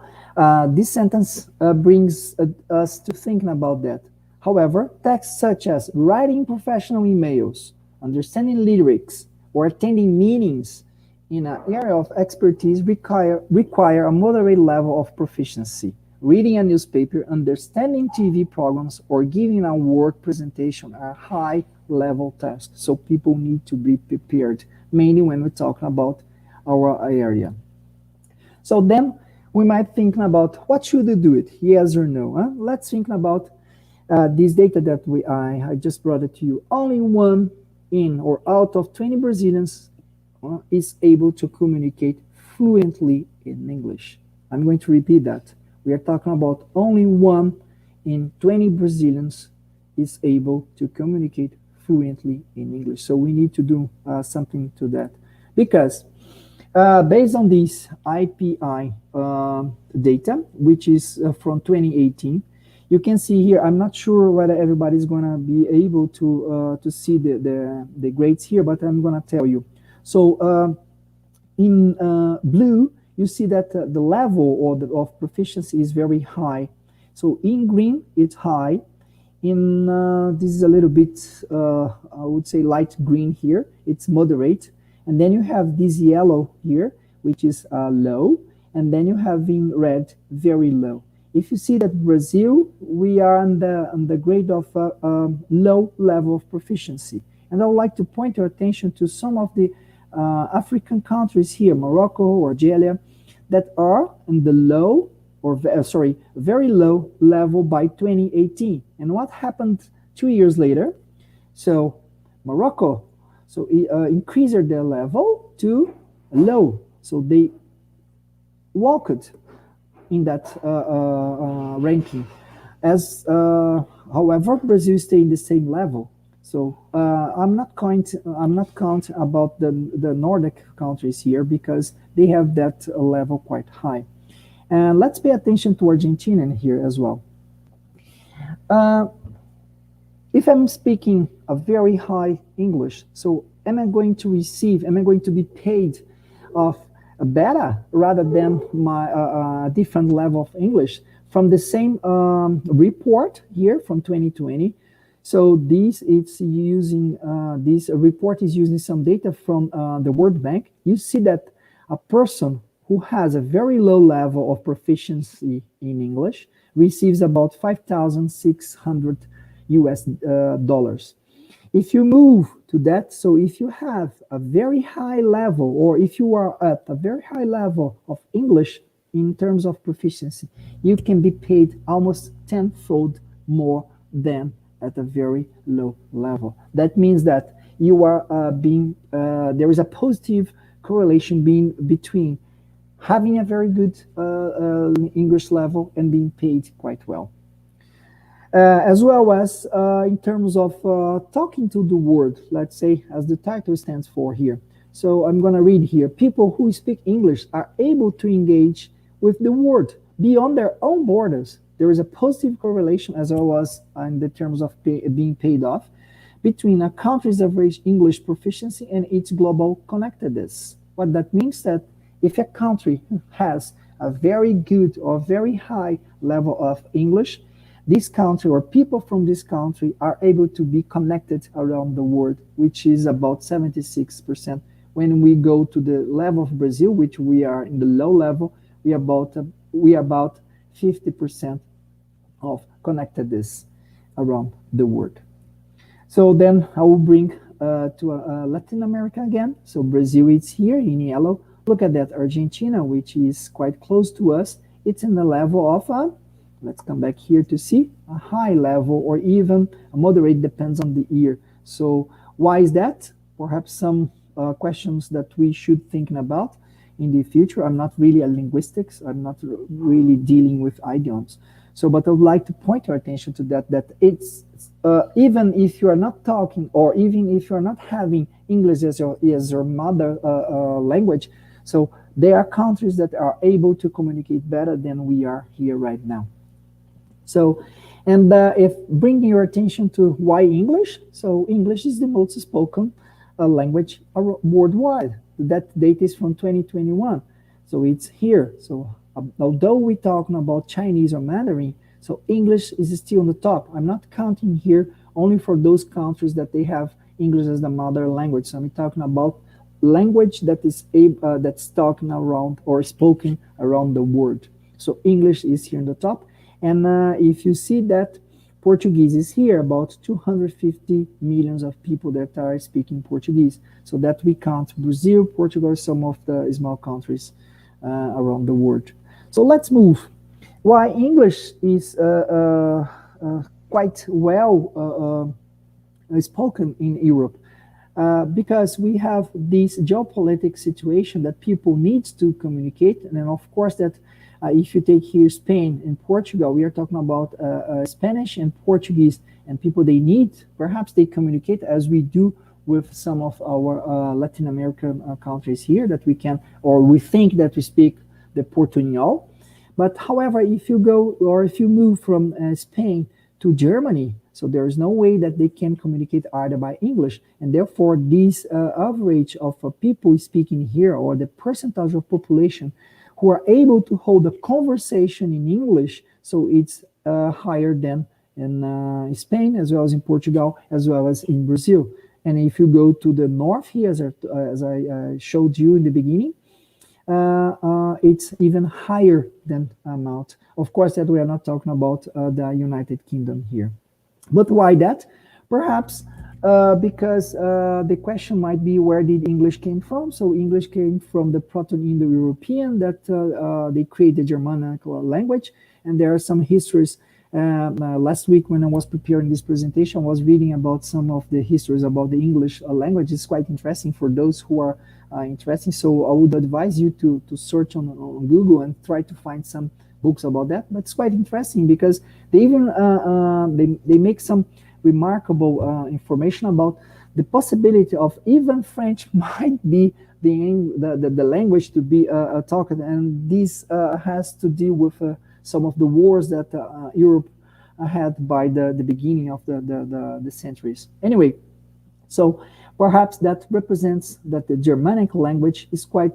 this sentence brings us to thinking about that. However, tasks such as writing professional emails, understanding lyrics, or attending meetings in an area of expertise require a moderate level of proficiency. Reading a newspaper, understanding TV programs, or giving a work presentation are high-level tasks. So people need to be prepared, mainly when we're talking about our area. So then we might think about what should we do it, yes or no. Huh? Let's think about this data that I just brought it to you. Only 1 in or out of 20 Brazilians is able to communicate fluently in English. I'm going to repeat that. We are talking about only 1 in 20 Brazilians is able to communicate fluently in English. So we need to do something to that. Because based on this IPI data, which is from 2018, you can see here, I'm not sure whether everybody's going to be able to see the grades here, but I'm going to tell you. So in blue, you see that the level of proficiency is very high. So in green, it's high. In this is a little bit, I would say light green here. It's moderate. And then you have this yellow here, which is low. And then you have in red, very low. If you see that Brazil, we are on the grade of low level of proficiency. And I would like to point your attention to some of the African countries here, Morocco or Algeria, that are in the low, or very low level by 2018. And what happened 2 years later? So Morocco, so increased their level to low. So they walked in that ranking. As however, Brazil stay in the same level. So I'm not counting about the Nordic countries here because they have that level quite high. And let's pay attention to Argentina here as well. If I'm speaking a very high English, so am I going to be paid of better rather than my different level of English from the same report here from 2020. So this report is using some data from the World Bank. You see that a person who has a very low level of proficiency in English receives about 5,600 US dollars. If you move to that, so if you have a very high level, or if you are at a very high level of English in terms of proficiency, you can be paid almost tenfold more than at a very low level. That means that you are there is a positive correlation between having a very good English level and being paid quite well. As well as in terms of talking to the world, let's say, as the title stands for here. So I'm going to read here. People who speak English are able to engage with the world beyond their own borders. There is a positive correlation, as well as in the terms of being paid off, between a country's average English proficiency and its global connectedness. What that means that if a country has a very good or very high level of English, this country or people from this country are able to be connected around the world, which is about 76%. When we go to the level of Brazil, which we are in the low level, we are about 50% of connectedness around the world. So then I will bring to Latin America again. So Brazil is here in yellow. Look at that, Argentina, which is quite close to us. It's in the level of let's come back here to see a high level or even a moderate, depends on the year. So why is that? Perhaps some questions that we should think about in the future. I'm not really a linguistics. I'm not really dealing with idioms. So, but I would like to point your attention to that it's even if you are not talking, or even if you are not having English as your mother language, so there are countries that are able to communicate better than we are here right now. So, and if bringing your attention to why English, so English is the most spoken language worldwide. That data is from 2021, so it's here. So although we're talking about Chinese or Mandarin, so English is still on the top. I'm not counting here only for those countries that they have English as the mother language. So I'm talking about language that is that's talking around or spoken around the world. So English is here on the top. And if you see that Portuguese is here, about 250 millions of people that are speaking Portuguese. So that we count Brazil, Portugal, some of the small countries around the world. So let's move. Why English is quite well spoken in Europe? Because we have this geopolitical situation that people need to communicate. And then of course that if you take here Spain and Portugal, we are talking about Spanish and Portuguese, and people they need, perhaps they communicate as we do with some of our Latin American countries here that we can, or we think that we speak the Portuñol. But however, if you go or if you move from Spain to Germany, so there is no way that they can communicate either by English, and therefore this average of people speaking here, or the percentage of population who are able to hold a conversation in English, so it's higher than in Spain, as well as in Portugal, as well as in Brazil. And if you go to the north here, as I showed you in the beginning, it's even higher than amount. Of course, that we are not talking about the United Kingdom here. But why that? Perhaps because the question might be, where did English came from? So English came from the Proto-Indo-European that they created Germanic language, and there are some histories. Last week when I was preparing this presentation, I was reading about some of the histories about the English language. It's quite interesting for those who are interested. So I would advise you to search on Google and try to find some books about that, but it's quite interesting because they even they make some remarkable information about the possibility of even French might be the language to be talked, and this has to do with some of the wars that Europe had by the beginning of the centuries. Anyway, so perhaps that represents that the Germanic language is quite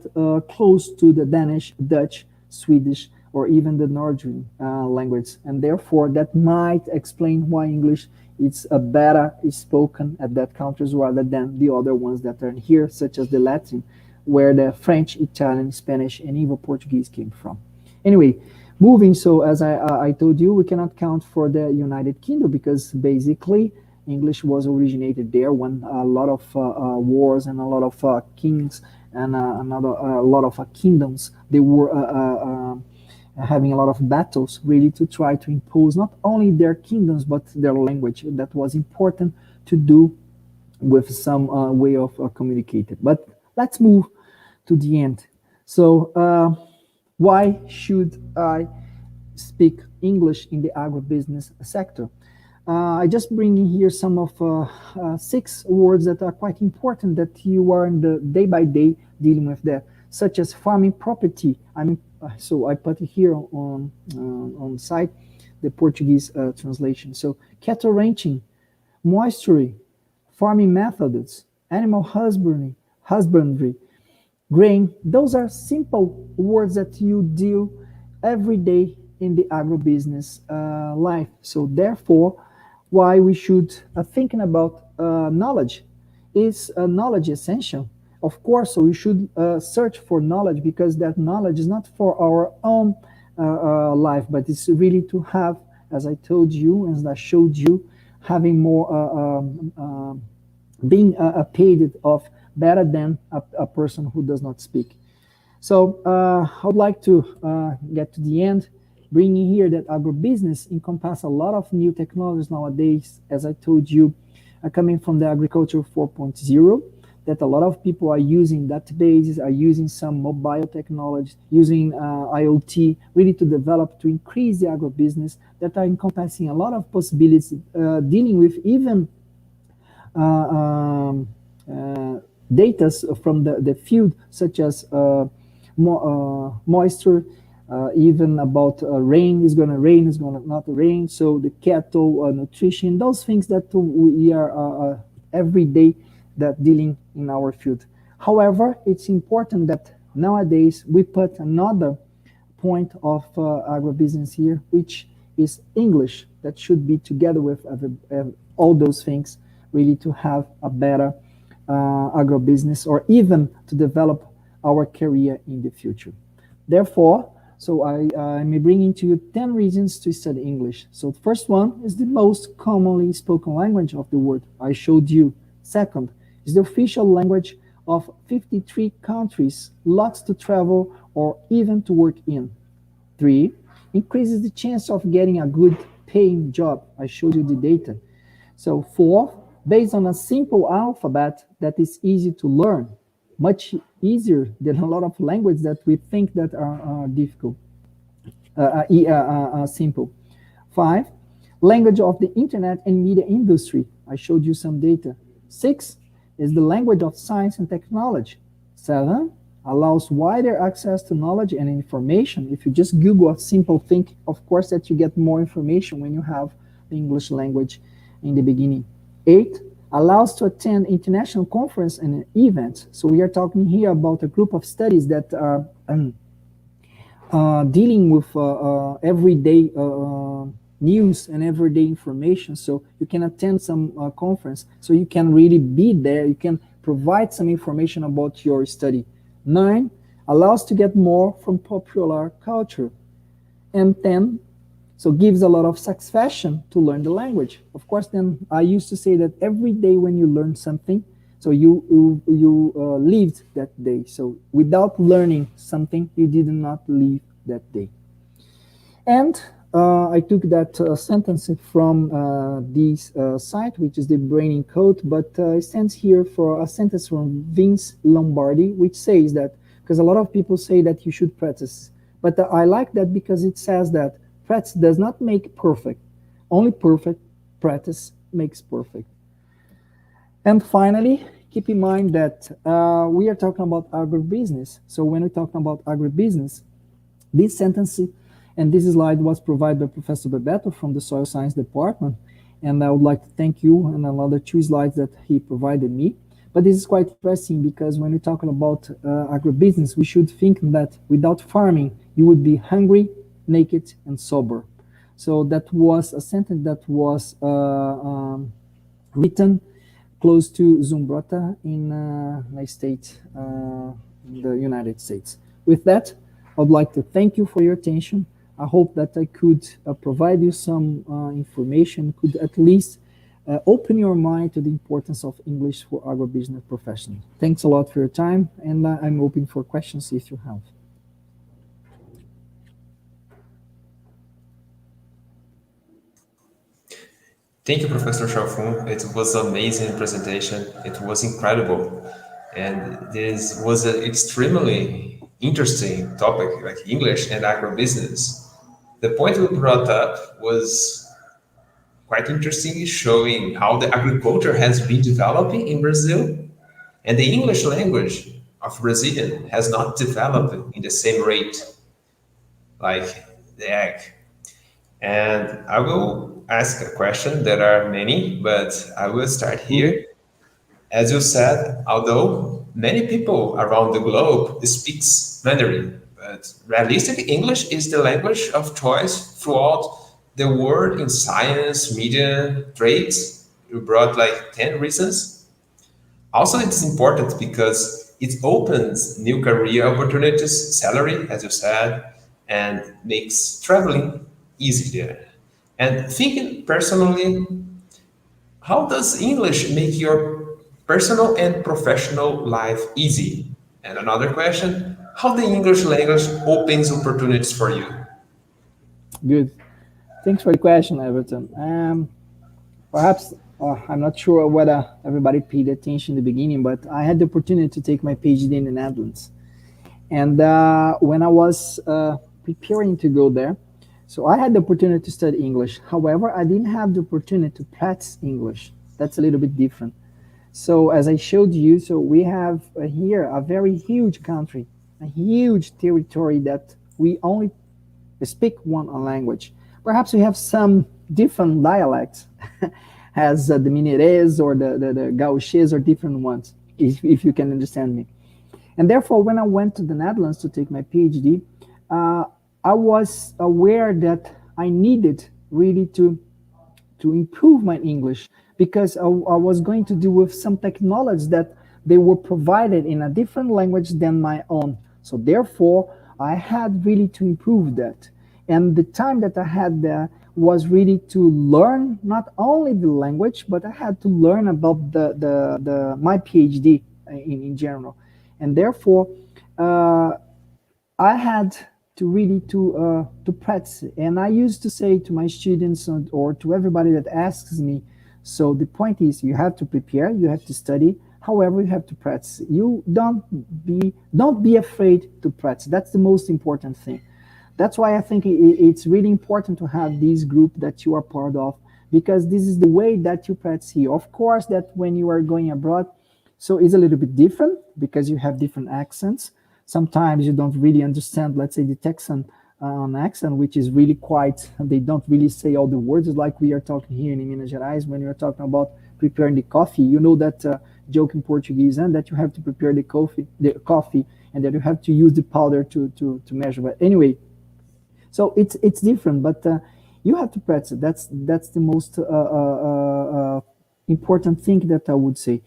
close to the Danish, Dutch, Swedish, or even the Norwegian language, and therefore that might explain why English is better spoken at that countries rather than the other ones that are here, such as the Latin, where the French, Italian, Spanish, and even Portuguese came from. Anyway, moving, so as I told you, we cannot count for the United Kingdom because basically English was originated there when a lot of wars and a lot of kings and a lot of kingdoms, they were having a lot of battles really to try to impose not only their kingdoms but their language. That was important to do with some way of communicating. But let's move to the end. So why should I speak English in the agribusiness sector? I just bring in here some of 6 words that are quite important that you are in the day by day dealing with that, such as farming property. So I put it here on the site the Portuguese translation. So cattle ranching, moisture, farming methods, animal husbandry, grain. Those are simple words that you deal every day in the agribusiness life. So therefore, why we should thinking about knowledge. Is knowledge essential? Of course, so we should search for knowledge because that knowledge is not for our own life, but it's really to have, as I told you, as I showed you, having more, being paid off better than a person who does not speak. So I would like to get to the end, bringing here that agribusiness encompasses a lot of new technologies nowadays, as I told you, coming from the agriculture 4.0, that a lot of people are using databases, are using some mobile technologies, using IoT, really to develop, to increase the agribusiness, that are encompassing a lot of possibilities, dealing with even data from the field, such as moisture, even about rain is going to not rain, so the cattle nutrition, those things that we are every day that dealing in our field. However, it's important that nowadays we put another point of agribusiness here, which is English, that should be together with all those things, really to have a better agribusiness or even to develop our career in the future. Therefore, so I'm bringing to you 10 reasons to study English. So the first one is the most commonly spoken language of the world. I showed you. Second, is the official language of 53 countries, lots to travel or even to work in. 3, increases the chance of getting a good paying job. I showed you the data. So 4, based on a simple alphabet that is easy to learn, much easier than a lot of languages that we think that are difficult, simple. 5, language of the internet and media industry. I showed you some data. 6, is the language of science and technology. 7, allows wider access to knowledge and information. If you just Google a simple thing, of course that you get more information when you have the English language in the beginning. 8, allows to attend international conference and events. So we are talking here about a group of studies that are dealing with everyday news and everyday information. So you can attend some conference, so you can really be there, you can provide some information about your study. 9, allows to get more from popular culture. And 10, so gives a lot of satisfaction to learn the language. Of course, then I used to say that every day when you learn something, so you lived that day. So without learning something, you did not live that day. And I took that sentence from this site, which is the Brain Code, but it stands here for a sentence from Vince Lombardi, which says that, because a lot of people say that you should practice, But I like that because it says that practice does not make perfect. Only perfect practice makes perfect. And finally, keep in mind that we are talking about agribusiness. So when we talk about agribusiness, this sentence and this slide was provided by Professor Bebeto from the Soil Science Department. And I would like to thank you and another 2 slides that he provided me. But this is quite interesting because when we're talking about agribusiness, we should think that without farming, you would be hungry, naked, and sober. So that was a sentence that was written close to Zumbrota in the United States. With that, I would like to thank you for your attention. I hope that I could provide you some information, could at least open your mind to the importance of English for agribusiness professionals. Thanks a lot for your time, and I'm open for questions if you have. Thank you, Professor Chalfun. It was an amazing presentation. It was incredible. And this was an extremely interesting topic, like English and agribusiness. The point we brought up was quite interesting, showing how the agriculture has been developing in Brazil, and the English language of Brazilian has not developed in the same rate like the ag. And I will ask a question. There are many, but I will start here. As you said, although many people around the globe speaks Mandarin, but realistic English is the language of choice throughout the world in science, media, trades. You brought like 10 reasons. Also, it's important because it opens new career opportunities, salary, as you said, and makes traveling easier. And thinking personally, how does English make your personal and professional life easy? And another question, how the English language opens opportunities for you? Good. Thanks for the question, Everton. Perhaps, I'm not sure whether everybody paid attention in the beginning, but I had the opportunity to take my PhD in the Netherlands. And when I was preparing to go there, so I had the opportunity to study English. However, I didn't have the opportunity to practice English. That's a little bit different. So as I showed you, so we have here a very huge country, a huge territory that we only speak one language. Perhaps we have some different dialects, as the Mineirês or the Gaúchês or different ones, if you can understand me. And therefore, when I went to the Netherlands to take my PhD, I was aware that I needed really to improve my English, because I was going to deal with some technologies that they were provided in a different language than my own. So therefore, I had really to improve that. And the time that I had there was really to learn not only the language, but I had to learn about my PhD in general. And therefore, I had to really to practice. And I used to say to my students or to everybody that asks me, so the point is, you have to prepare, you have to study. However, you have to practice. You don't be afraid to practice. That's the most important thing. That's why I think it's really important to have this group that you are part of, because this is the way that you practice here. Of course, that when you are going abroad, so it's a little bit different because you have different accents. Sometimes you don't really understand, let's say, the Texan accent, which is really quite, they don't really say all the words like we are talking here in Minas Gerais. When you're talking about preparing the coffee, you know that joke in Portuguese, and that you have to prepare the coffee, and that you have to use the powder to measure. But anyway, so it's different, but you have to practice. That's the most important thing that I would say.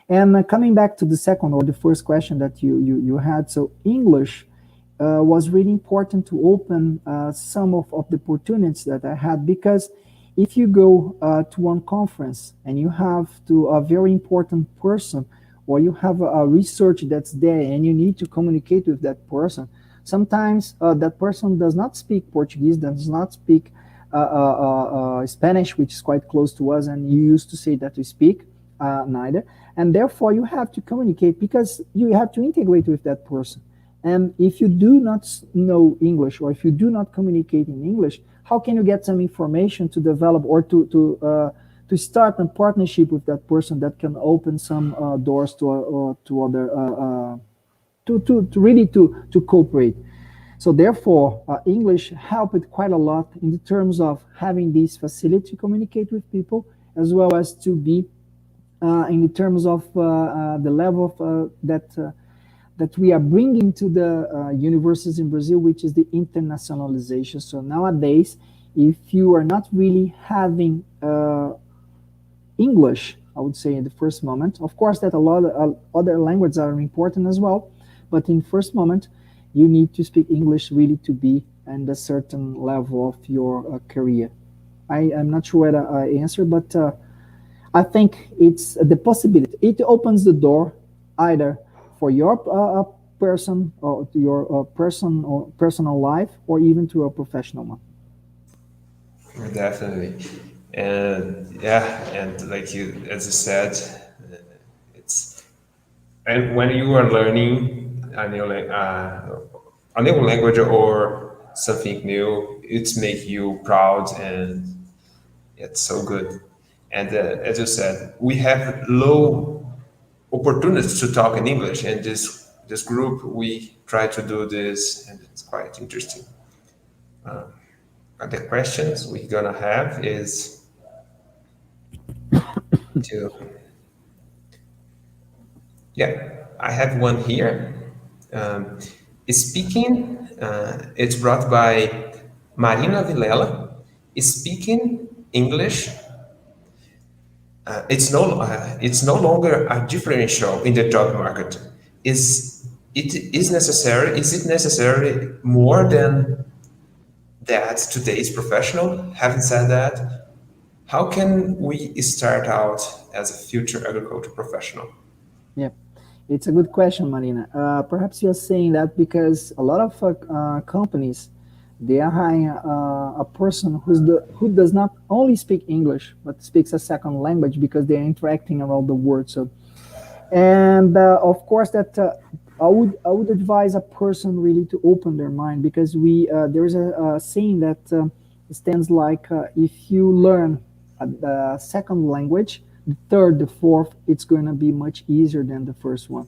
And coming back to the second or the first question that you had, so English was really important to open some of the opportunities that I had, because if you go to one conference and you have to a very important person, or you have a research that's there and you need to communicate with that person, sometimes that person does not speak Portuguese, does not speak Spanish, which is quite close to us, and you used to say that we speak neither. And therefore, you have to communicate, because you have to integrate with that person. And if you do not know English, or if you do not communicate in English, how can you get some information to develop, or to start a partnership with that person that can open some doors to other to really to cooperate? So therefore, English helped quite a lot in the terms of having this facility to communicate with people, as well as to be in the terms of the level of that we are bringing to the universities in Brazil, which is the internationalization. So nowadays, if you are not really having English, I would say in the first moment, of course that a lot of other languages are important as well, but in first moment, you need to speak English really to be at a certain level of your career. I am not sure whether I answer, but I think it's the possibility. It opens the door either for your person, or to your personal life, or even to a professional one. Definitely. And yeah, and like you, as you said, it's, and when you are learning a new language or something new, it's make you proud, and it's so good. And as you said, we have low opportunities to talk in English, and this group we try to do this, and it's quite interesting. The questions we're gonna have is to, yeah, I have one here. Speaking, it's brought by Marina Vilela. Speaking English, it's no longer a differential in the job market. Is it necessary? Is it necessary more than that today's professional? Having said that, how can we start out as a future agriculture professional? Yeah, it's a good question, Marina. Perhaps you're saying that because a lot of companies, they are hiring a person who does not only speak English, but speaks a second language, because they're interacting around the world. So, and of course that I would advise a person really to open their mind, because there is a saying that stands like if you learn a second language, the third, the fourth, it's going to be much easier than the first one.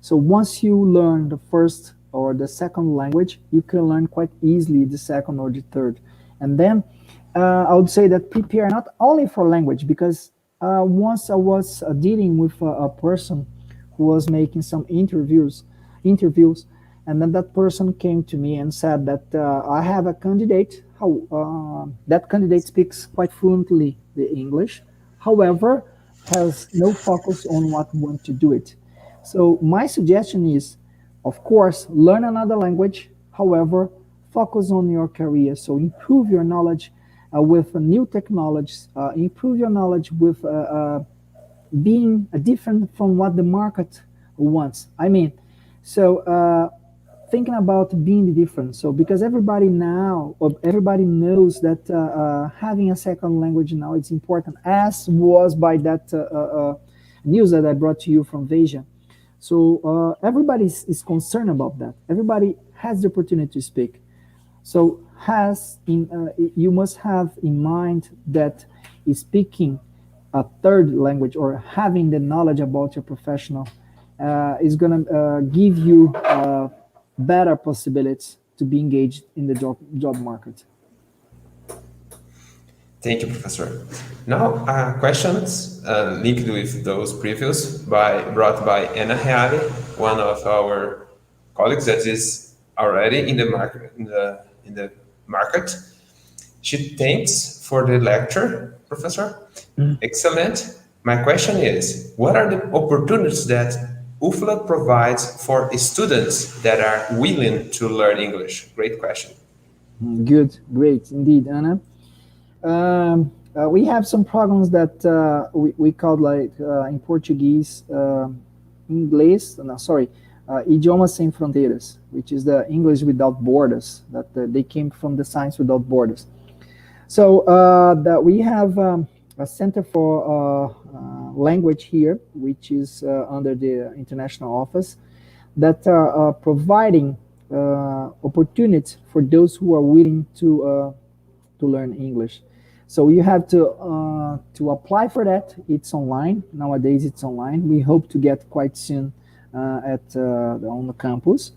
So once you learn the first or the second language, you can learn quite easily the second or the third. And then I would say that prepare not only for language, because once I was dealing with a person who was making some interviews, and then that person came to me and said that I have a candidate, that candidate speaks quite fluently the English, however, has no focus on what want to do it. So my suggestion is, of course, learn another language, however, focus on your career. So improve your knowledge with new technologies, improve your knowledge with being different from what the market wants. I mean, so thinking about being different. So because everybody knows that having a second language now is important, as was by that news that I brought to you from Asia. So everybody is concerned about that. Everybody has the opportunity to speak. So you must have in mind that speaking a third language, or having the knowledge about your professional, is going to give you better possibilities to be engaged in the job market. Thank you, Professor. Now, questions linked with those previous brought by Ana Reale, one of our colleagues that is already in the market. In the market. She thanks for the lecture, Professor. Excellent. My question is, what are the opportunities that UFLA provides for students that are willing to learn English? Great question. Good, great, indeed, Anna. We have some programs that we call like in Portuguese, Idiomas Sem Fronteiras, which is the English without borders, that they came from the Science Without Borders. So that we have a Center for Language here, which is under the international office, that are providing opportunities for those who are willing to learn English. So you have to apply for that. It's online nowadays. It's online. We hope to get quite soon on the campus.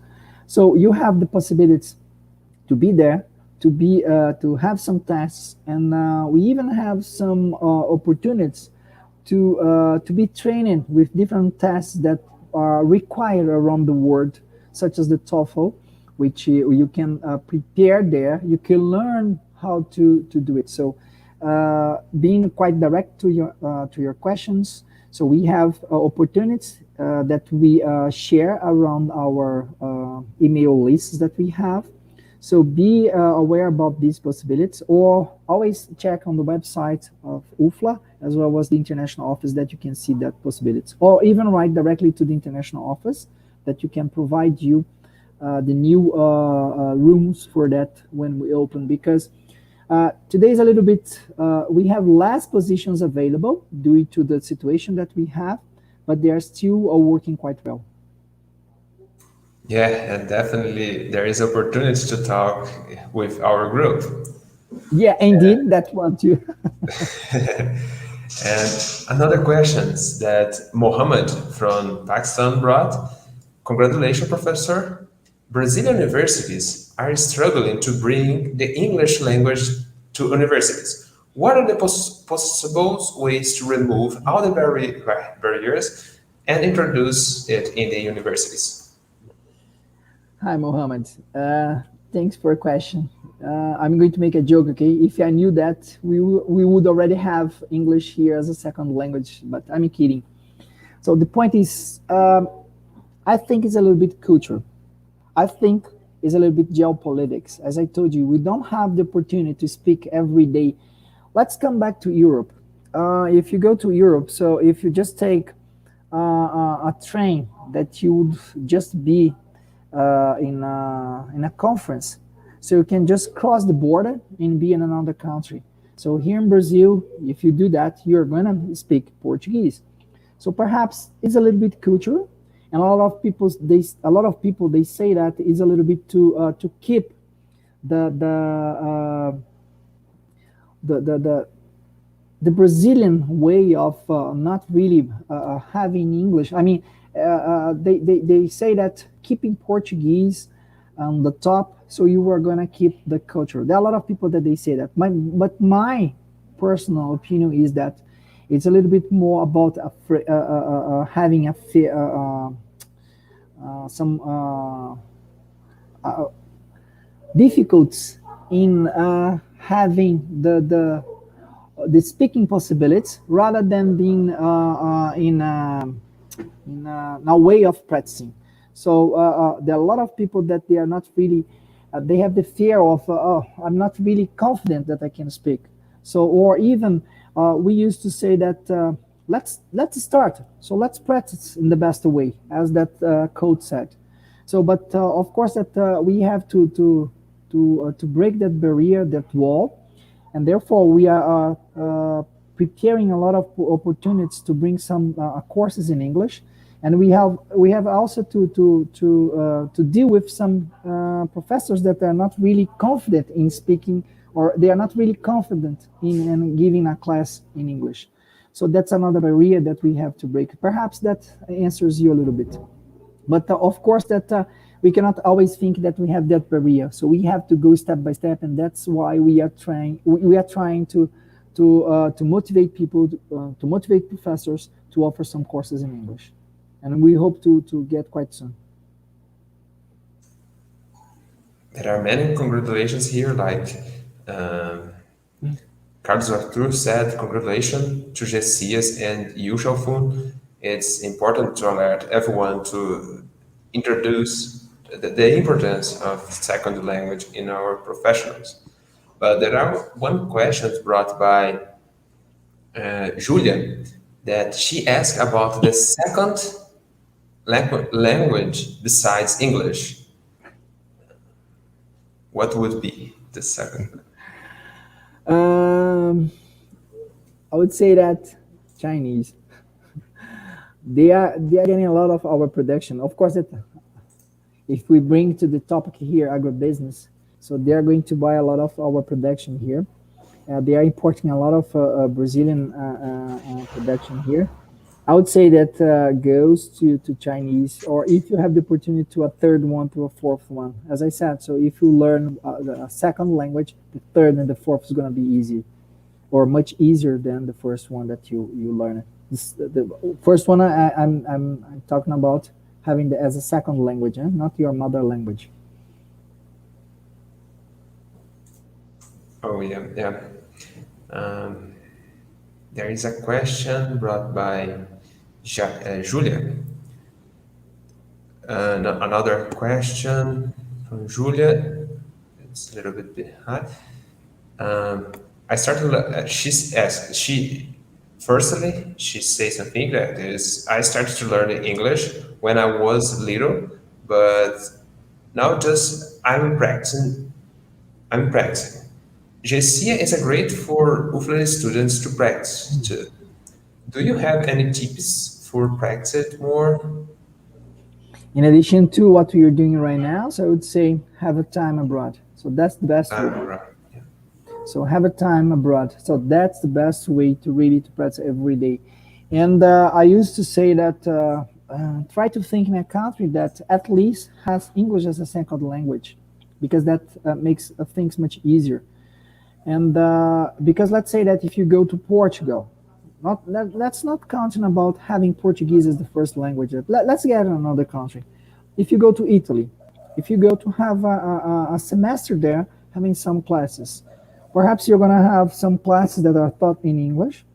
So you have the possibilities to be there, to have some tests, and we even have some opportunities to be trained with different tests that are required around the world, such as the TOEFL, which you can prepare there. You can learn how to do it. So being quite direct to your questions, so we have opportunities that we share around our email lists that we have. So be aware about these possibilities, or always check on the website of UFLA as well as the international office that you can see that possibilities, or even write directly to the international office that you can provide you the new rooms for that when we open, because today is a little bit, we have less positions available due to the situation that we have, but they are still working quite well. Yeah, and definitely there is opportunity to talk with our group. Yeah, indeed, that's one too. And another questions that Mohammed from Pakistan brought. Congratulations, Professor. Brazilian universities are struggling to bring the English language to universities. What are the possible ways to remove all the barriers and introduce it in the universities? Hi, Mohammed. Thanks for a question. I'm going to make a joke, okay? If I knew that, we would already have English here as a second language, but I'm kidding. So the point is, I think it's a little bit culture. I think it's a little bit geopolitics. As I told you, we don't have the opportunity to speak every day. Let's come back to Europe. If you go to Europe, so if you just take a train that you would just be in a conference, so you can just cross the border and be in another country. So here in Brazil, if you do that, you're gonna speak Portuguese. So perhaps it's a little bit cultural, and a lot of people they say that is a little bit to keep the Brazilian way of not really having English. I mean, they say that keeping Portuguese on the top, so you are gonna keep the culture. There are a lot of people that they say that. But my personal opinion is that it's a little bit more about having some difficulties in having the speaking possibilities, rather than being in a way of practicing. So there are a lot of people that they are not really, they have the fear of, oh, I'm not really confident that I can speak. So, or even we used to say that let's start. So let's practice in the best way, as that code said. So, but of course that we have to break that barrier, that wall, and therefore we are preparing a lot of opportunities to bring some courses in English. And we have also to deal with some professors that are not really confident in speaking, or they are not really confident in giving a class in English. So that's another barrier that we have to break. Perhaps that answers you a little bit. But of course that we cannot always think that we have that barrier. So we have to go step by step, and that's why we are trying to motivate people, to motivate professors to offer some courses in English. And we hope to get quite soon. There are many congratulations here, like Carlos Arthur said, congratulations to GCS and you, Xiaofun. It's important to alert everyone to introduce the importance of second language in our professionals. But there are one question brought by Julia, that she asked about the second language besides English. What would be the second? I would say that Chinese. They are getting a lot of our production. Of course, that If we bring to the topic here, agribusiness, so they are going to buy a lot of our production here. They are importing a lot of Brazilian production here. I would say that goes to Chinese, or if you have the opportunity to a third one to a fourth one. As I said, so if you learn a second language, the third and the fourth is going to be easy, or much easier than the first one that you learn. The first one I'm talking about having as a second language, not your mother language. Oh, yeah, yeah. There is a question brought by Julia. Another question from Julia. It's a little bit behind. I started. She says something that is. I started to learn English when I was little, but now just I'm practicing. 𝐺SIA is a great for UFLA students to practice too. Do you have any tips for practice it more? In addition to what we are doing right now, so I would say have a time abroad. So that's the best way. Right. Yeah. So have a time abroad. So that's the best way to really to practice every day. And I used to say that try to think in a country that at least has English as a second language, because that makes things much easier. And because let's say that if you go to Portugal, let's not counting about having Portuguese as the first language. Let's get another country. If you go to Italy, if you go to have a semester there, having some classes, perhaps you're going to have some classes that are taught in English.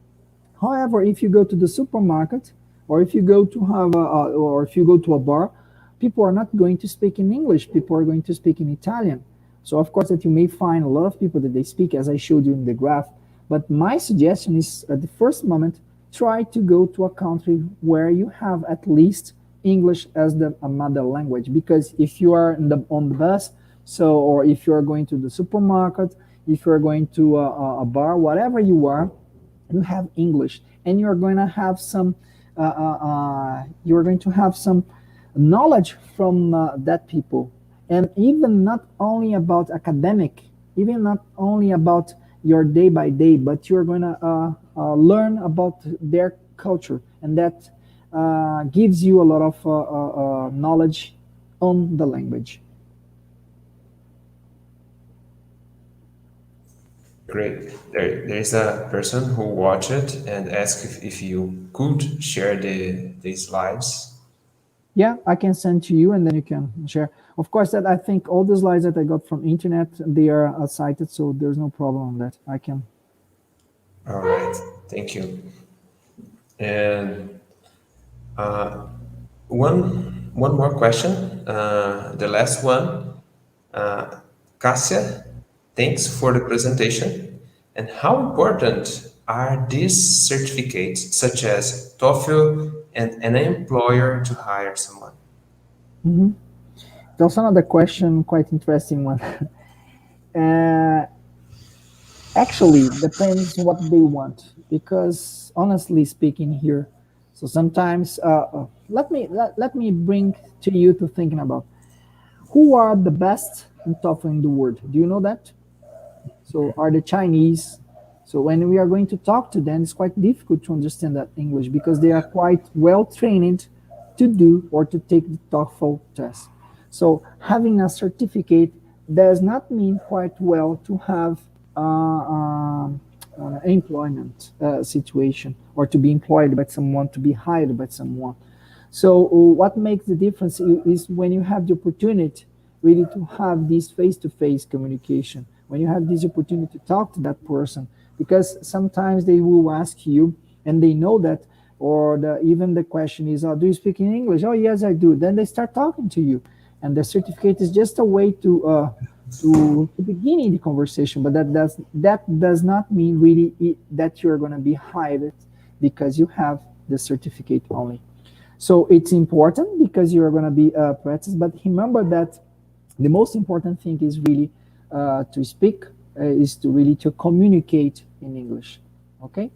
However, if you go to the supermarket, or if you go to have or if you go to a bar, people are not going to speak in English. People are going to speak in Italian. So of course that you may find a lot of people that they speak, as I showed you in the graph. But my suggestion is at the first moment, try to go to a country where you have at least English as a mother language. Because if you are on the bus, or if you are going to the supermarket, if you are going to a bar, whatever you are, you have English, and you're going to have some knowledge from that people. And even not only about academic, even not only about your day by day, but you're going to learn about their culture, and that gives you a lot of knowledge on the language. Great. There's a person who watched it and asked if you could share the slides. Yeah, I can send to you, and then you can share. Of course, that I think all the slides that I got from internet, they are cited, so there's no problem on that. I can. All right, thank you. And one more question, the last one. Cassia, thanks for the presentation. And how important are these certificates, such as TOEFL and an employer to hire someone? Mm-hmm. That's another question, quite interesting one. Actually, depends what they want, because honestly speaking here, so sometimes let me bring to you to thinking about who are the best in TOEFL in the world. Do you know that? So are the Chinese. So when we are going to talk to them, it's quite difficult to understand that English, because they are quite well trained to do or to take the TOEFL test. So having a certificate does not mean quite well to have an employment situation, or to be employed by someone, to be hired by someone. So what makes the difference is when you have the opportunity really to have this face-to-face communication, when you have this opportunity to talk to that person, because sometimes they will ask you, and they know that, or even the question is, do you speak in English? Oh, yes, I do. Then they start talking to you, and the certificate is just a way to begin the conversation, but that does not mean really that you're going to be hired because you have the certificate only. So it's important because you're going to be practice, but remember that the most important thing is really to speak, is to really to communicate in English. Okay?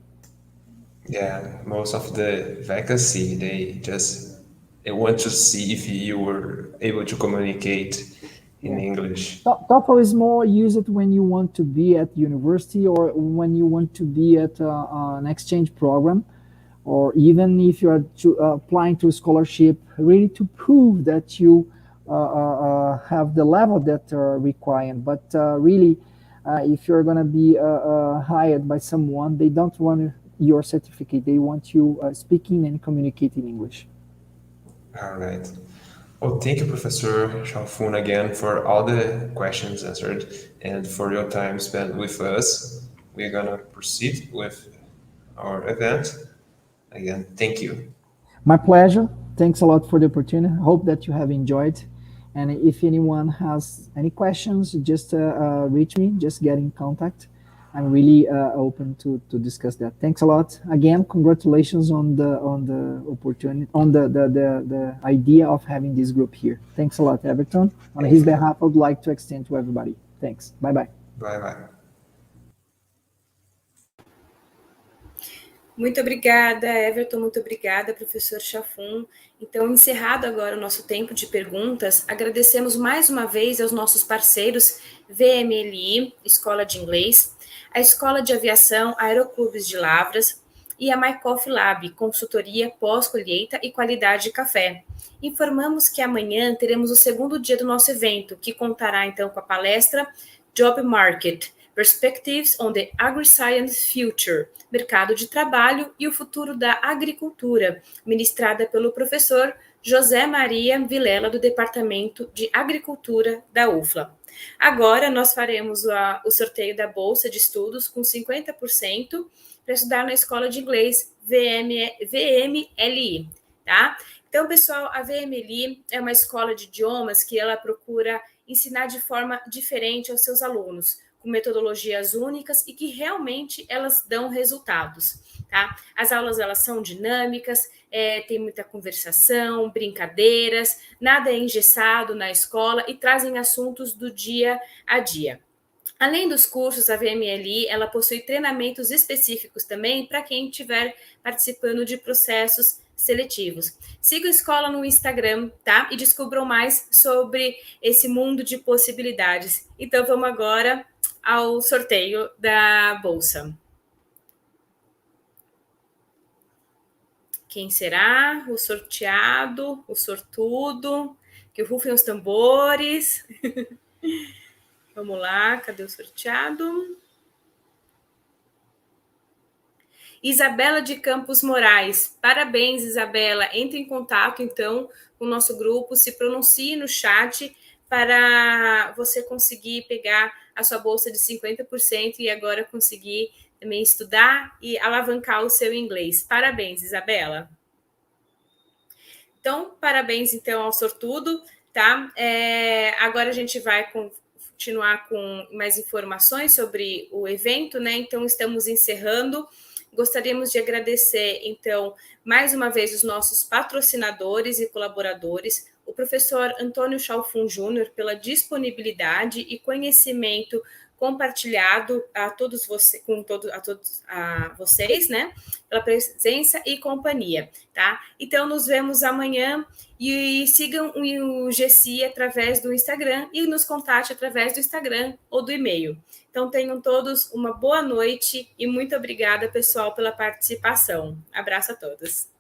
Yeah, most of the vacancy, they just I want to see if you were able to communicate in English. TOEFL is more used when you want to be at university or when you want to be at an exchange program, or even if you are applying to a scholarship, really to prove that you have the level that are required. But really, if you're going to be hired by someone, they don't want your certificate. They want you speaking and communicating English. All right. Well, thank you, Professor 𝐆-𝐂, again for all the questions answered and for your time spent with us. We're going to proceed with our event. Again, thank you. My pleasure. Thanks a lot for the opportunity. Hope that you have enjoyed. And if anyone has any questions, just reach me, just get in contact. I'm really open to discuss that. Thanks a lot. Again, congratulations on the opportunity, on the idea of having this group here. Thanks a lot, Everton. On his behalf, I would like to extend to everybody. Thanks. Bye-bye. Bye-bye. Muito obrigada, Everton, muito obrigada, professor 𝐆-𝐂. Então, encerrado agora o nosso tempo de perguntas, agradecemos mais uma vez aos nossos parceiros VMLI, Escola de Inglês, a Escola de Aviação Aeroclubes de Lavras e a 𝐼-𝐂𝐈𝐀 Consultoria Pós-Colheita e Qualidade de Café. Informamos que amanhã teremos o segundo dia do nosso evento, que contará então com a palestra Job Market, Perspectives on the Agri-Science Future, Mercado de Trabalho e o Futuro da Agricultura, ministrada pelo professor José Maria Vilela, do Departamento de Agricultura da UFLA. Agora, nós faremos o sorteio da Bolsa de Estudos com 50% para estudar na Escola de Inglês VMLI, tá? Então, pessoal, a VMLI é uma escola de idiomas que ela procura ensinar de forma diferente aos seus alunos, com metodologias únicas e que realmente elas dão resultados, tá? As aulas, elas são dinâmicas, tem muita conversação, brincadeiras, nada é engessado na escola e trazem assuntos do dia a dia. Além dos cursos, a VMLI, ela possui treinamentos específicos também para quem estiver participando de processos seletivos. Siga a escola no Instagram, tá? E descubram mais sobre esse mundo de possibilidades. Então, vamos agora ao sorteio da bolsa. Quem será o sorteado, o sortudo? Que rufem os tambores. Vamos lá, cadê o sorteado? Isabela de Campos Moraes. Parabéns, Isabela. Entre em contato, então, com o nosso grupo, se pronuncie no chat para você conseguir pegar a sua bolsa de 50% e agora conseguir também estudar e alavancar o seu inglês. Parabéns, Isabela. Então, parabéns, então, ao sortudo, tá? Agora a gente vai continuar com mais informações sobre o evento, né? Então, estamos encerrando. Gostaríamos de agradecer, então, mais uma vez os nossos patrocinadores e colaboradores, o professor Antônio 𝐆-𝐂 Júnior, pela disponibilidade e conhecimento compartilhado a todos vocês, né, pela presença e companhia, tá? Então, nos vemos amanhã e sigam o 𝐺CIA através do Instagram e nos contate através do Instagram ou do e-mail. Então, tenham todos uma boa noite e muito obrigada, pessoal, pela participação. Abraço a todos.